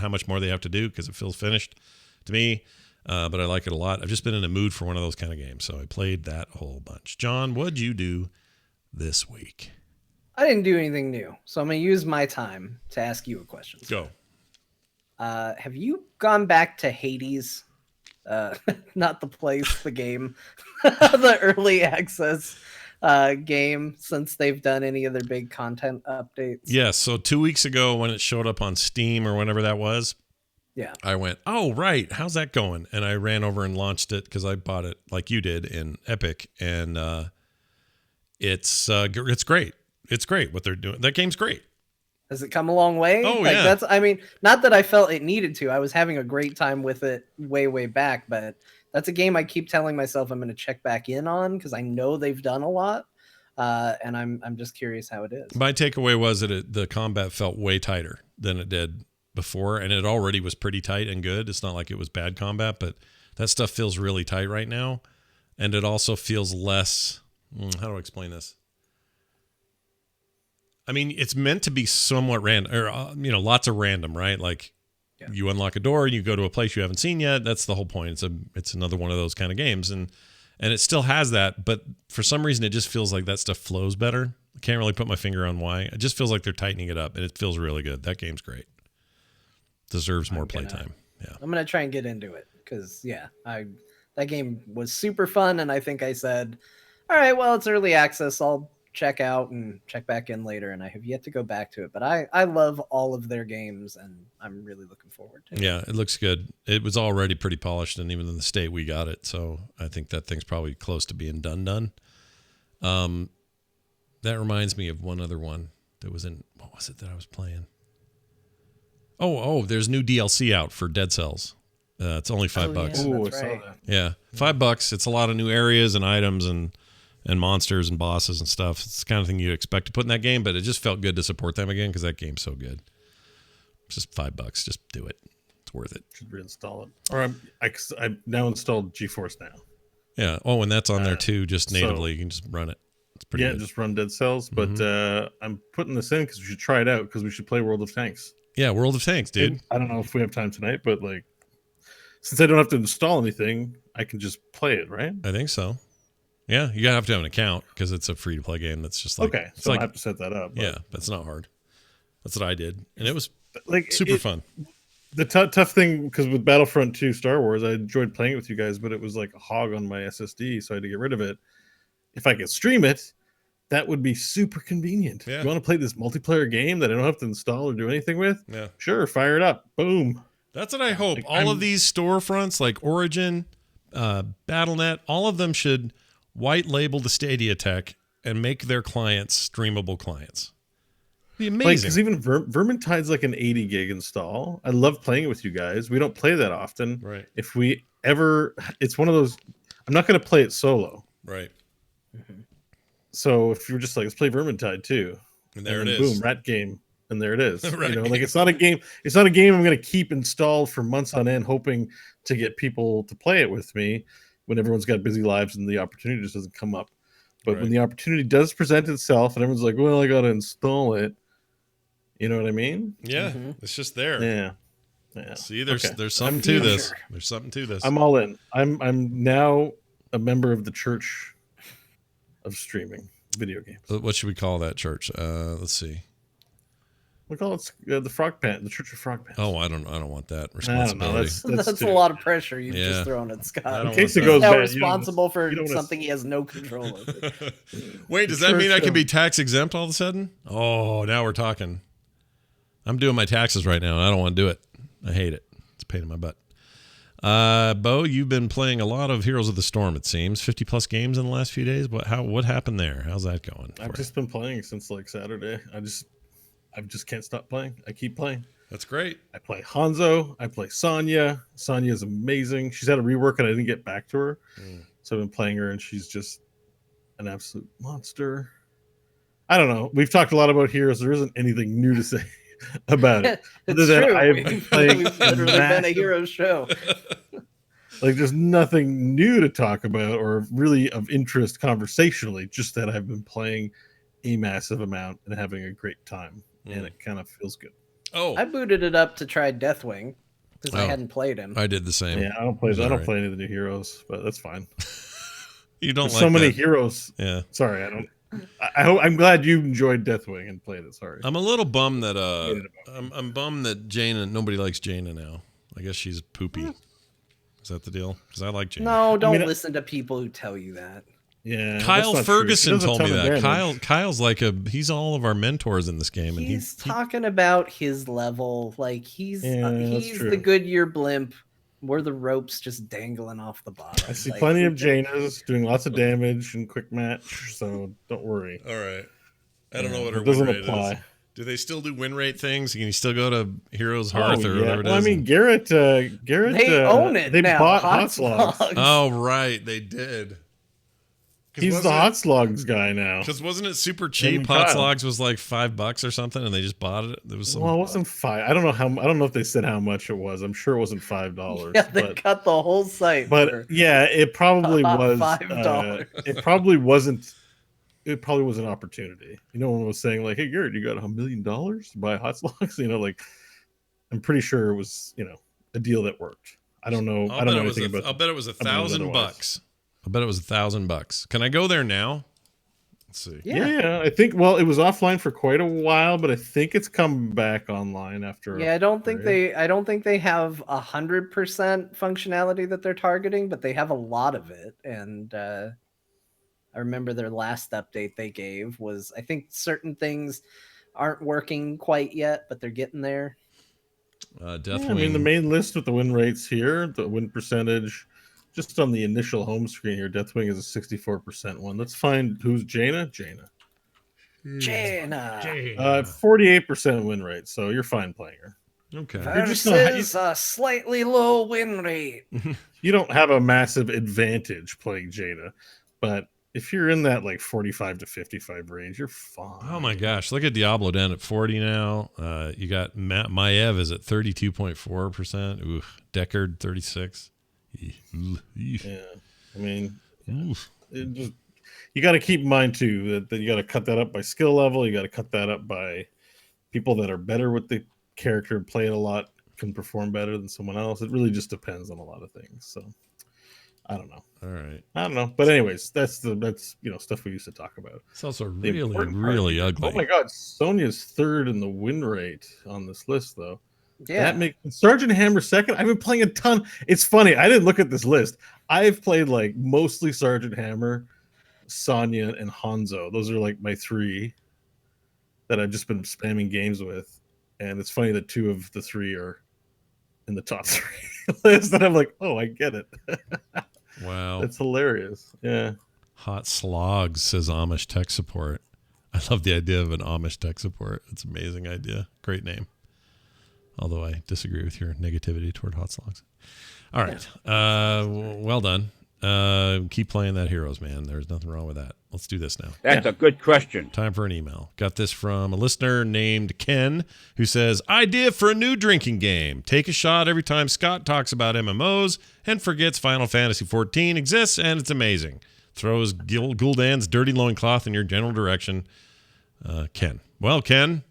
much more they have to do because it feels finished to me. But I like it a lot. I've just been in a mood for one of those kind of games, so I played that a whole bunch. John, what'd you do this week? I didn't do anything new, so I'm going to use my time to ask you a question. Go. Have you gone back to Hades? Not the place, the game. The early access game, since they've done any of their big content updates? Yes, so 2 weeks ago when it showed up on Steam or whenever that was, yeah, I went, oh, right, how's that going? And I ran over and launched it because I bought it like you did in Epic, and it's great. It's great what they're doing. That game's great. Has it come a long way? Oh, yeah. Not that I felt it needed to. I was having a great time with it way back, but that's a game I keep telling myself I'm going to check back in on because I know they've done a lot, and I'm just curious how it is. My takeaway was that the combat felt way tighter than it did before, and it already was pretty tight and good. It's not like it was bad combat, but that stuff feels really tight right now, and it also feels less... how do I explain this? I mean, it's meant to be somewhat random, or lots of random, right? Like, yeah. You unlock a door, you go to a place you haven't seen yet. That's the whole point. It's another one of those kind of games, and And it still has that, but for some reason, it just feels like that stuff flows better. I can't really put my finger on why. It just feels like they're tightening it up, and it feels really good. That game's great. Deserves more playtime. Yeah, I'm gonna try and get into it because that game was super fun, and I think I said, all right, well, it's early access. I'll check out and check back in later, and I have yet to go back to it. But I love all of their games, and I'm really looking forward to it. Yeah, it looks good. It was already pretty polished, and even in the state we got it, so I think that thing's probably close to being done. That reminds me of one other one that was in, what was it that I was playing? Oh, there's new DLC out for Dead Cells. It's only $5. Yeah, Ooh, I that's saw right. that. Yeah, $5. It's a lot of new areas and items and monsters and bosses and stuff. It's the kind of thing you'd expect to put in that game, but it just felt good to support them again because that game's so good. It's just $5. Just do it. It's worth it. Should reinstall it. Or I've now installed GeForce Now. Yeah. Oh, and that's on there too, just natively. You can just run it. It's pretty good. Just run Dead Cells. But I'm putting this in because we should try it out because we should play World of Tanks. Yeah, World of Tanks, dude. I don't know if we have time tonight, but like, since I don't have to install anything, I can just play it, right? I think so. Yeah, you gotta have to have an account because it's a free to play game. That's just like okay. It's So like, I have to set that up. But yeah, that's not hard. That's what I did, and it was like super fun. The tough thing, because with Battlefront 2 Star Wars, I enjoyed playing it with you guys, but it was like a hog on my SSD, so I had to get rid of it. If I could stream it, that would be super convenient. Yeah. You want to play this multiplayer game that I don't have to install or do anything with? Yeah, Sure, fire it up. Boom. that's what I hope. Like, All of these storefronts, like Origin, BattleNet, all of them should white label the Stadia tech and make their clients streamable clients. It'd be amazing. Because even Vermintide's like an 80 gig install. I love playing it with you guys. We don't play that often. Right. If we ever, it's one of those, I'm not going to play it solo. Right. So if you're just like, let's play Vermintide too. And there and it then is. Boom, Rat Game. And there it is. Right. You know, like it's not a game I'm going to keep installed for months on end, hoping to get people to play it with me when everyone's got busy lives and the opportunity just doesn't come up. But when the opportunity does present itself and everyone's like, well, I got to install it. You know what I mean? Yeah, it's just there. Yeah. See, there's Okay. something to this. There's something to this. I'm all in. I'm now a member of the Church of Streaming video games. What should we call that church? Let's see. We call it the Frog Pants, the Church of Frog Pants. Oh, I don't want that I don't know. responsibility. That's a lot of pressure you've Yeah. just thrown at Scott. In case it that. goes Now bad, responsible for you don't wanna- something he has no control over. Wait, does that mean I can be tax exempt all of a sudden? Oh, now we're talking. I'm doing my taxes right now, and I don't want to do it. I hate it. It's a pain in my butt. Bo, you've been playing a lot of Heroes of the Storm, it seems. 50 plus games in the last few days. What happened there? How's that going? I've just been playing since like Saturday. I just can't stop playing. I keep playing. That's great. I play Hanzo. I play Sonya. Sonya is amazing. She's had a rework and I didn't get back to her. So I've been playing her and she's just an absolute monster. I don't know. We've talked a lot about Heroes. There isn't anything new to say about it. It's Other than true. I have been playing We've literally been a hero show. like there's nothing new to talk about or really of interest conversationally, just that I've been playing a massive amount and having a great time. And it kind of feels good. Oh, I booted it up to try Deathwing because I hadn't played him. I did the same. Yeah, I don't play Right. any of the new heroes, but that's fine. You don't There's like so many that. heroes. Yeah. Sorry, I don't. I hope. I'm glad you enjoyed Deathwing and played it. Sorry. I'm a little bummed that I'm bummed that Jaina, nobody likes Jaina now. I guess she's poopy. Is that the deal? Because I like Jaina. No, don't listen to people who tell you that. Yeah, Kyle that's not true. She Ferguson does a told me ton of that. damage. Kyle's like he's all of our mentors in this game, and He's talking about his level, like he's that's true. the Goodyear blimp. We're the ropes just dangling off the bottom. I see Like, plenty of Jaina's doing lots of damage and quick match, so don't worry. All right. I don't know what her It doesn't win rate apply. is. Do they still do win rate things? Can you still go to Heroes Hearth or whatever it is? Well, I mean, Garrett. They own it They now. bought Hot Slogs. Oh, right. They did. He's the Hot Slogs guy now. Because wasn't it super cheap? and Hot Kyle. Slogs was like $5 or something, and they just bought it. There was some. Well, it wasn't $5. I don't know how. I don't know if they said how much it was. I'm sure it wasn't $5. Yeah, they but, cut the whole site. but yeah, it probably was $5. It probably wasn't. It probably was an opportunity. You know, one was saying like, "Hey, Garrett, you got $1 million to buy Hot Slogs." You know, like I'm pretty sure it was a deal that worked. I don't know. I don't know anything about. I'll bet it was about it $1,000. otherwise. I bet it was $1,000. Can I go there now? Let's see. Yeah, I think. Well, it was offline for quite a while, but I think it's come back online after. Yeah, I don't think they have 100% functionality that they're targeting, but they have a lot of it. And I remember their last update they gave was, I think certain things aren't working quite yet, but they're getting there. Deathwing. I mean, the main list with the win rates here, the win percentage, just on the initial home screen here, Deathwing is a 64% one. Let's find who's Jaina. Jaina. 48% win rate, so you're fine playing her. Okay. Versus a slightly low win rate. You don't have a massive advantage playing Jaina, but if you're in that like 45 to 55 range, you're fine. Oh my gosh, look at Diablo down at 40 now. You got Maev is at 32.4%. Ooh, Deckard 36. Yeah, I mean, you got to keep in mind too that you got to cut that up by skill level. You got to cut that up by people that are better with the character and play it a lot can perform better than someone else. It really just depends on a lot of things. So I don't know. All right. I don't know. But anyways, that's stuff we used to talk about. It's also really ugly. Oh my god, Sonya's third in the win rate on this list though. Yeah. That makes Sergeant Hammer second. I've been playing a ton. It's funny. I didn't look at this list. I've played like mostly Sergeant Hammer, Sonya, and Hanzo. Those are like my three that I've just been spamming games with. And it's funny that two of the three are in the top three list. And I'm like, oh, I get it. Wow. That's hilarious. Yeah. Hot Slogs says Amish tech support. I love the idea of an Amish tech support. It's an amazing idea. Great name. Although I disagree with your negativity toward Hot Slogs. All right. Well done. Keep playing that Heroes, man. There's nothing wrong with that. Let's do this now. That's a good question. Time for an email. Got this from a listener named Ken, who says, idea for a new drinking game. Take a shot every time Scott talks about MMOs and forgets Final Fantasy XIV exists, and it's amazing. Throws Gul'dan's dirty loincloth in your general direction. Ken. Well, Ken,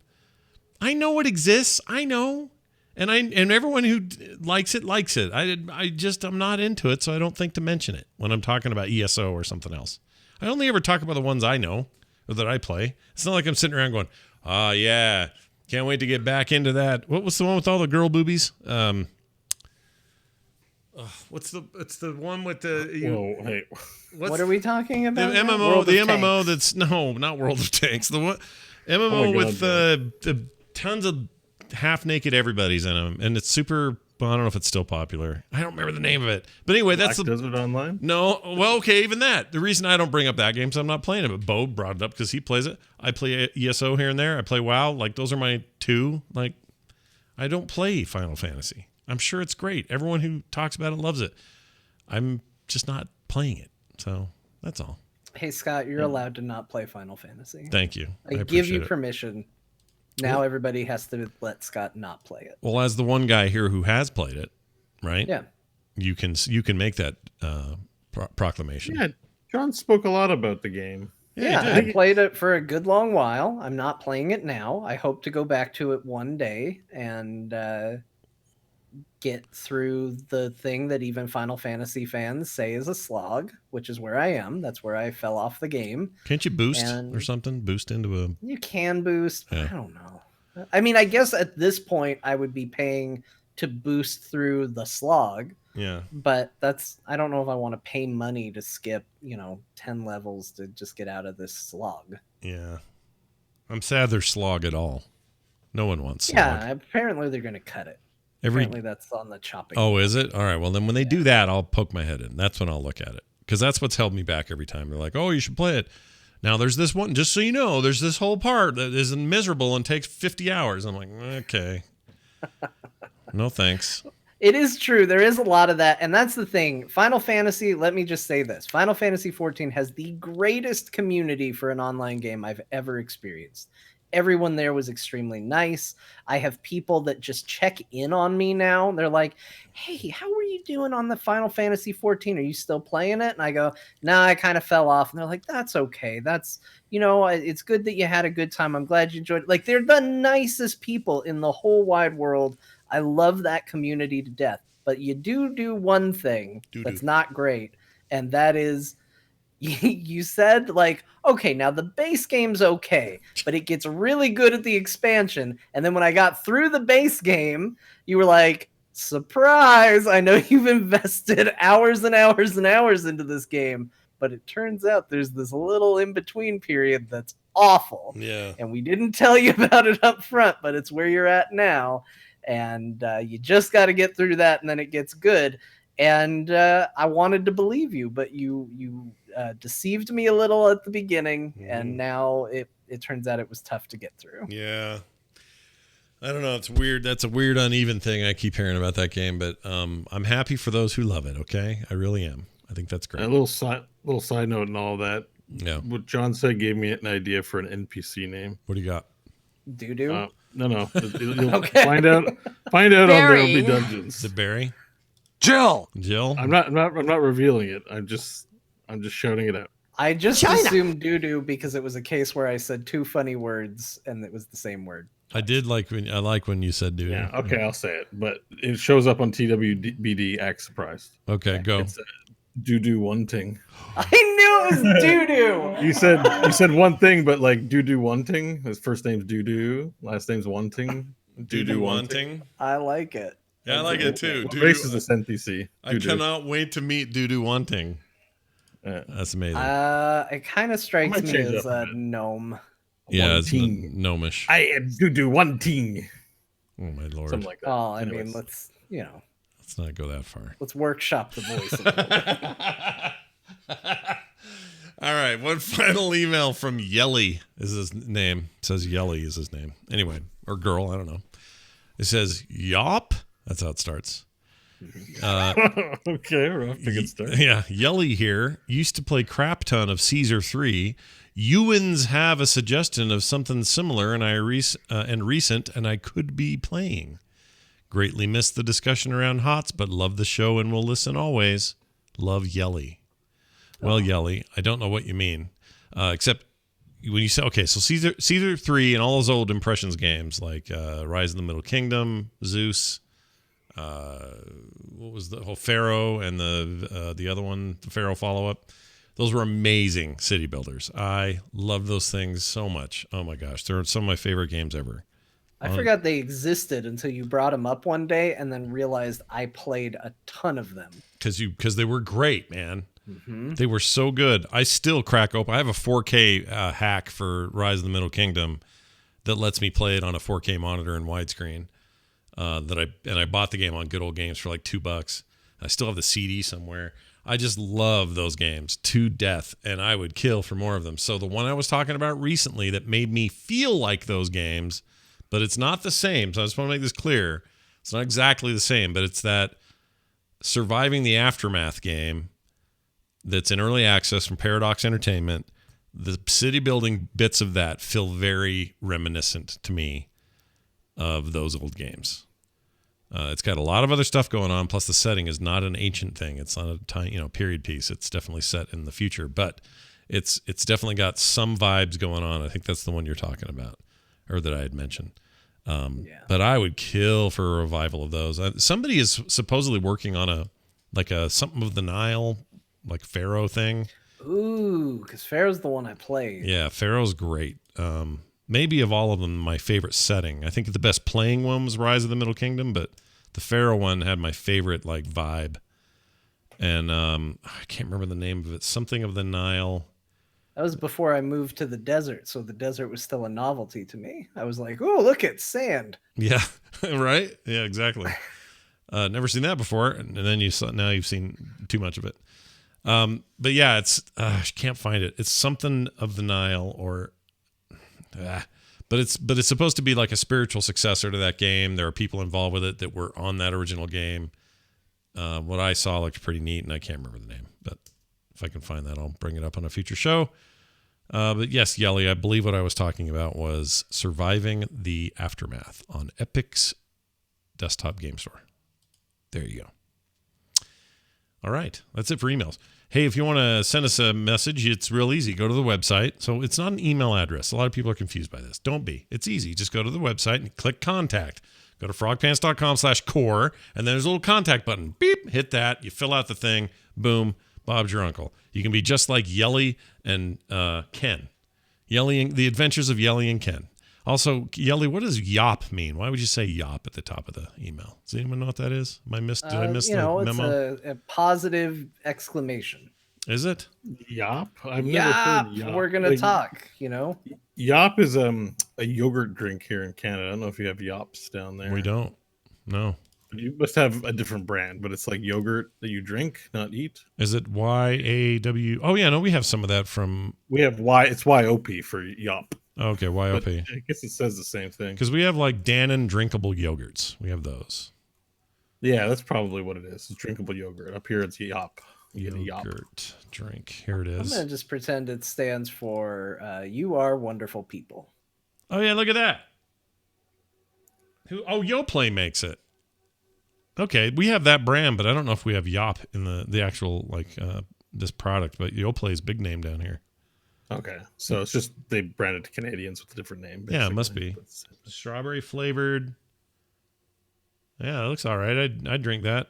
I know it exists. I know. And everyone who likes it. I'm not into it, so I don't think to mention it when I'm talking about ESO or something else. I only ever talk about the ones I know or that I play. It's not like I'm sitting around going, oh, yeah, can't wait to get back into that. What was the one with all the girl boobies? It's the one with the... What are we talking about? The MMO that's... No, not World of Tanks. The one, MMO with the tons of half-naked everybody's in them, and it's super... Well, I don't know if it's still popular. I don't remember the name of it. But anyway, that's the... Desert Online? No. Well, okay, even that. The reason I don't bring up that game is I'm not playing it, but Bo brought it up because he plays it. I play ESO here and there. I play WoW. Like, those are my two. Like, I don't play Final Fantasy. I'm sure it's great. Everyone who talks about it loves it. I'm just not playing it. So, that's all. Hey, Scott, you're allowed to not play Final Fantasy. Thank you. I give you permission. Now everybody has to let Scott not play it. Well, as the one guy here who has played it, right? Yeah. You can make that proclamation. Yeah, John spoke a lot about the game. Yeah, I played it for a good long while. I'm not playing it now. I hope to go back to it one day and get through the thing that even Final Fantasy fans say is a slog, which is where I am. That's where I fell off the game. Can't you boost or something? Boost into a... You can boost. Yeah. I don't know. I mean, I guess at this point I would be paying to boost through the slog. Yeah. But I don't know if I want to pay money to skip, 10 levels to just get out of this slog. Yeah. I'm sad there's slog at all. No one wants slog. Yeah, apparently they're going to cut it. Apparently that's on the chopping. Oh, is it? All right. Well, then when they do that, I'll poke my head in. That's when I'll look at it. Because that's what's held me back every time. They're like, oh, you should play it. Now, there's this one, just so you know, there's this whole part that is miserable and takes 50 hours. I'm like, okay. No, thanks. It is true. There is a lot of that. And that's the thing. Final Fantasy, let me just say this. Final Fantasy XIV has the greatest community for an online game I've ever experienced. Everyone there was extremely nice. I have people that just check in on me now. They're like, hey, how are you doing on the Final Fantasy XIV? Are you still playing it? And I go, nah, I kind of fell off. And they're like, that's okay. That's, it's good that you had a good time. I'm glad you enjoyed it. Like, they're the nicest people in the whole wide world. I love that community to death. But you do one thing that's not great. and that is you said like, okay, now the base game's okay, but it gets really good at the expansion. And then when I got through the base game, you were like, surprise, I know you've invested hours and hours and hours into this game, but it turns out there's this little in-between period that's awful. Yeah. And we didn't tell you about it up front, but it's where you're at now. And you just got to get through that, and then it gets good. And I wanted to believe you, but you deceived me a little at the beginning, and now it turns out it was tough to get through. Yeah. I don't know. It's weird. That's a weird, uneven thing I keep hearing about that game, but I'm happy for those who love it, okay? I really am. I think that's great. A little side note and all that. Yeah. What John said gave me an idea for an NPC name. What do you got? Doo-doo? No. You'll Okay. find out on There'll Be Dungeons. Is it Barry? Jill. I'm not revealing it. I'm just shouting it out. I just assumed doo-doo because it was a case where I said two funny words and it was the same word. I like when you said doo-doo. Yeah, okay, I'll say it. But it shows up on TWBD, act surprised. Okay, go. It's doo-doo one thing. I knew it was doo-doo. You said one thing, but like doo-doo one thing. His first name's doo-doo, last name's one thing. Doo-doo one thing. I like it. Yeah, I like it too. What race is this NPC? I cannot wait to meet Doo-doo Wanting. That's amazing. It kind of strikes me as a gnome. Yeah, it's gnomish. I am Doo-doo one ting. Oh my lord. Something like that. Oh, I mean, let's not go that far. Let's workshop the voice a little bit. All right, one final email from Yelly is his name. It says Yelly is his name. Anyway, or girl, I don't know. It says Yop. That's how it starts. Okay, we're off to a good start. Yeah, Yelly here. Used to play crap ton of Caesar 3. Ewans have a suggestion of something similar and recent, and I could be playing. Greatly missed the discussion around HOTS, but love the show and will listen always. Love Yelly. Well, Yelly, I don't know what you mean, except when you say, okay, so Caesar 3 and all those old Impressions games like Rise of the Middle Kingdom, Zeus, what was the whole Pharaoh and the other one, the Pharaoh follow-up. Those were amazing city builders. I love those things so much. Oh my gosh, they're some of my favorite games ever. I forgot they existed until you brought them up one day, and then realized I played a ton of them. Because they were great, man. Mm-hmm. They were so good. I still crack open. I have a 4K hack for Rise of the Middle Kingdom that lets me play it on a 4K monitor in widescreen. I bought the game on Good Old Games for like $2. I still have the CD somewhere. I just love those games to death, and I would kill for more of them. So the one I was talking about recently that made me feel like those games, but it's not the same. So I just want to make this clear. It's not exactly the same, but it's that Surviving the Aftermath game that's in early access from Paradox Entertainment. The city building bits of that feel very reminiscent to me of those old games. It's got a lot of other stuff going on. Plus, the setting is not an ancient thing. It's not a time, period piece. It's definitely set in the future, but it's definitely got some vibes going on. I think that's the one you're talking about, or that I had mentioned. But I would kill for a revival of those. Somebody is supposedly working on a something of the Nile, like Pharaoh thing. Ooh, because Pharaoh's the one I played. Yeah, Pharaoh's great. Maybe of all of them, my favorite setting. I think the best playing one was Rise of the Middle Kingdom, but the Pharaoh one had my favorite vibe. And I can't remember the name of it. Something of the Nile. That was before I moved to the desert, so the desert was still a novelty to me. I was like, "Oh, look at sand." Yeah, right. Yeah, exactly. Never seen that before, and then now you've seen too much of it. But yeah, it's I can't find it. It's something of the Nile, but it's supposed to be like a spiritual successor to that game. There are people involved with it that were on that original game. What I saw looked pretty neat, and I can't remember the name, but if I can find that, I'll bring it up on a future show. But yes, Yelly, I believe what I was talking about was Surviving the Aftermath on Epic's desktop game store. There you go. All right, that's it for emails. Hey, if you want to send us a message, it's real easy. Go to the website. So it's not an email address. A lot of people are confused by this. Don't be. It's easy. Just go to the website and click contact. Go to frogpants.com/core, and then there's a little contact button. Beep, hit that. You fill out the thing. Boom. Bob's your uncle. You can be just like Yelly and Ken. The Adventures of Yelly and Ken. Also, Yelly, what does yop mean? Why would you say yop at the top of the email? Does anyone know what that is? Did I miss the memo? It's a positive exclamation. Is it? Yop? I've never heard yop. We're going to talk, Yop is a yogurt drink here in Canada. I don't know if you have yops down there. We don't. No. You must have a different brand, but it's like yogurt that you drink, not eat. Is it YAW? Oh, yeah, no, we have some of that from... We have it's YOP for yop. Okay, YOP. But I guess it says the same thing. Because we have like Dannon drinkable yogurts. We have those. Yeah, that's probably what it is. It's drinkable yogurt. Up here, it's yop. Yogurt drink. Here it is. I'm going to just pretend it stands for you are wonderful people. Oh, yeah, look at that. Yoplait makes it. Okay, we have that brand, but I don't know if we have Yop in the actual, this product. But Yoplait is big name down here. Okay, so it's just they branded to Canadians with a different name. Basically. Yeah, it must be. Strawberry flavored. Yeah, it looks all right. I'd drink that.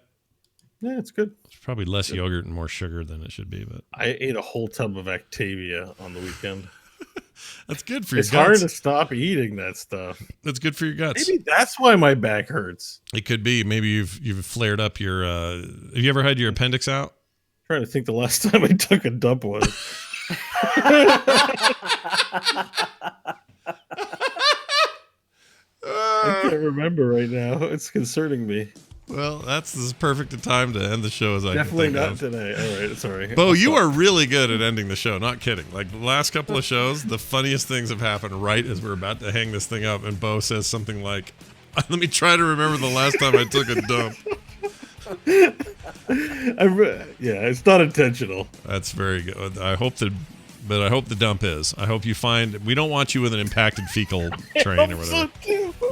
Yeah, it's good. It's probably less yogurt and more sugar than it should be. But I ate a whole tub of Activia on the weekend. That's good for your guts. It's hard to stop eating that stuff. That's good for your guts. Maybe that's why my back hurts. It could be. Maybe you've flared up your. Have you ever had your appendix out? I'm trying to think the last time I took a dump was. I can't remember right now. It's concerning me. Well, this is perfect a time to end the show as I definitely can think not of. Today. All right, sorry. Bo, you are really good at ending the show. Not kidding. Like the last couple of shows, the funniest things have happened right as we're about to hang this thing up, and Bo says something like, "Let me try to remember the last time I took a dump." Yeah, it's not intentional. That's very good. I hope the dump is. I hope you find. We don't want you with an impacted fecal train or whatever.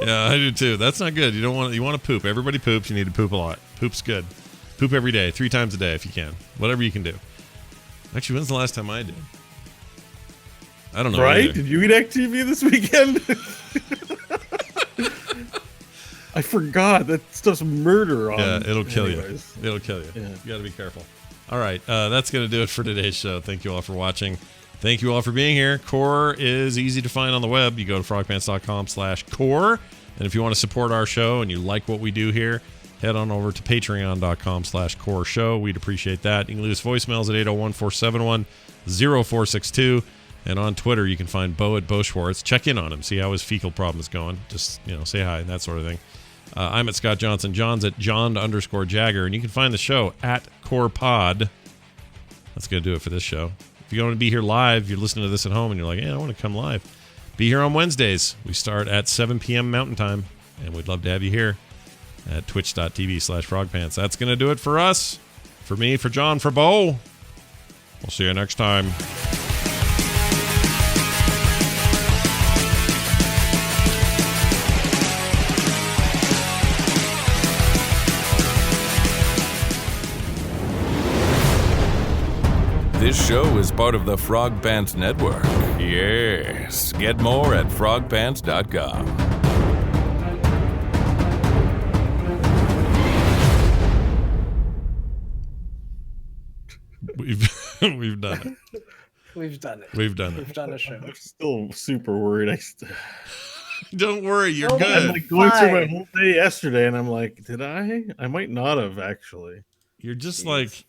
Yeah, I do too. That's not good. You want to poop. Everybody poops. You need to poop a lot. Poop's good. Poop every day, 3 times a day if you can. Whatever you can do. Actually, when's the last time I did? I don't know. Right? Either. Did you eat TV this weekend? I forgot. That stuff's murder on. Yeah, it'll kill you. It'll kill you. Yeah. You got to be careful. All right, that's going to do it for today's show. Thank you all for watching. Thank you all for being here. Core is easy to find on the web. You go to frogpants.com/core. And if you want to support our show and you like what we do here, head on over to patreon.com/core show. We'd appreciate that. You can leave us voicemails at 801-471-0462. And on Twitter, you can find Bo at Bo Schwartz. Check in on him. See how his fecal problem is going. Just, say hi and that sort of thing. I'm at Scott Johnson. John's at John_Jagger. And you can find the show at CorePod. That's going to do it for this show. If you want to be here live, you're listening to this at home and you're like, I want to come live. Be here on Wednesdays. We start at 7 p.m. Mountain Time. And we'd love to have you here at twitch.tv/frogpants. That's going to do it for us. For me, for John, for Bo. We'll see you next time. This show is part of the Frog Pants Network. Yes. Get more at frogpants.com. We've done it. We've done it. We've done it. We've done a show. I'm still super worried. Don't worry, you're Oh, good. I'm going through my whole day yesterday, and I'm like, did I? I might not have actually. You're just like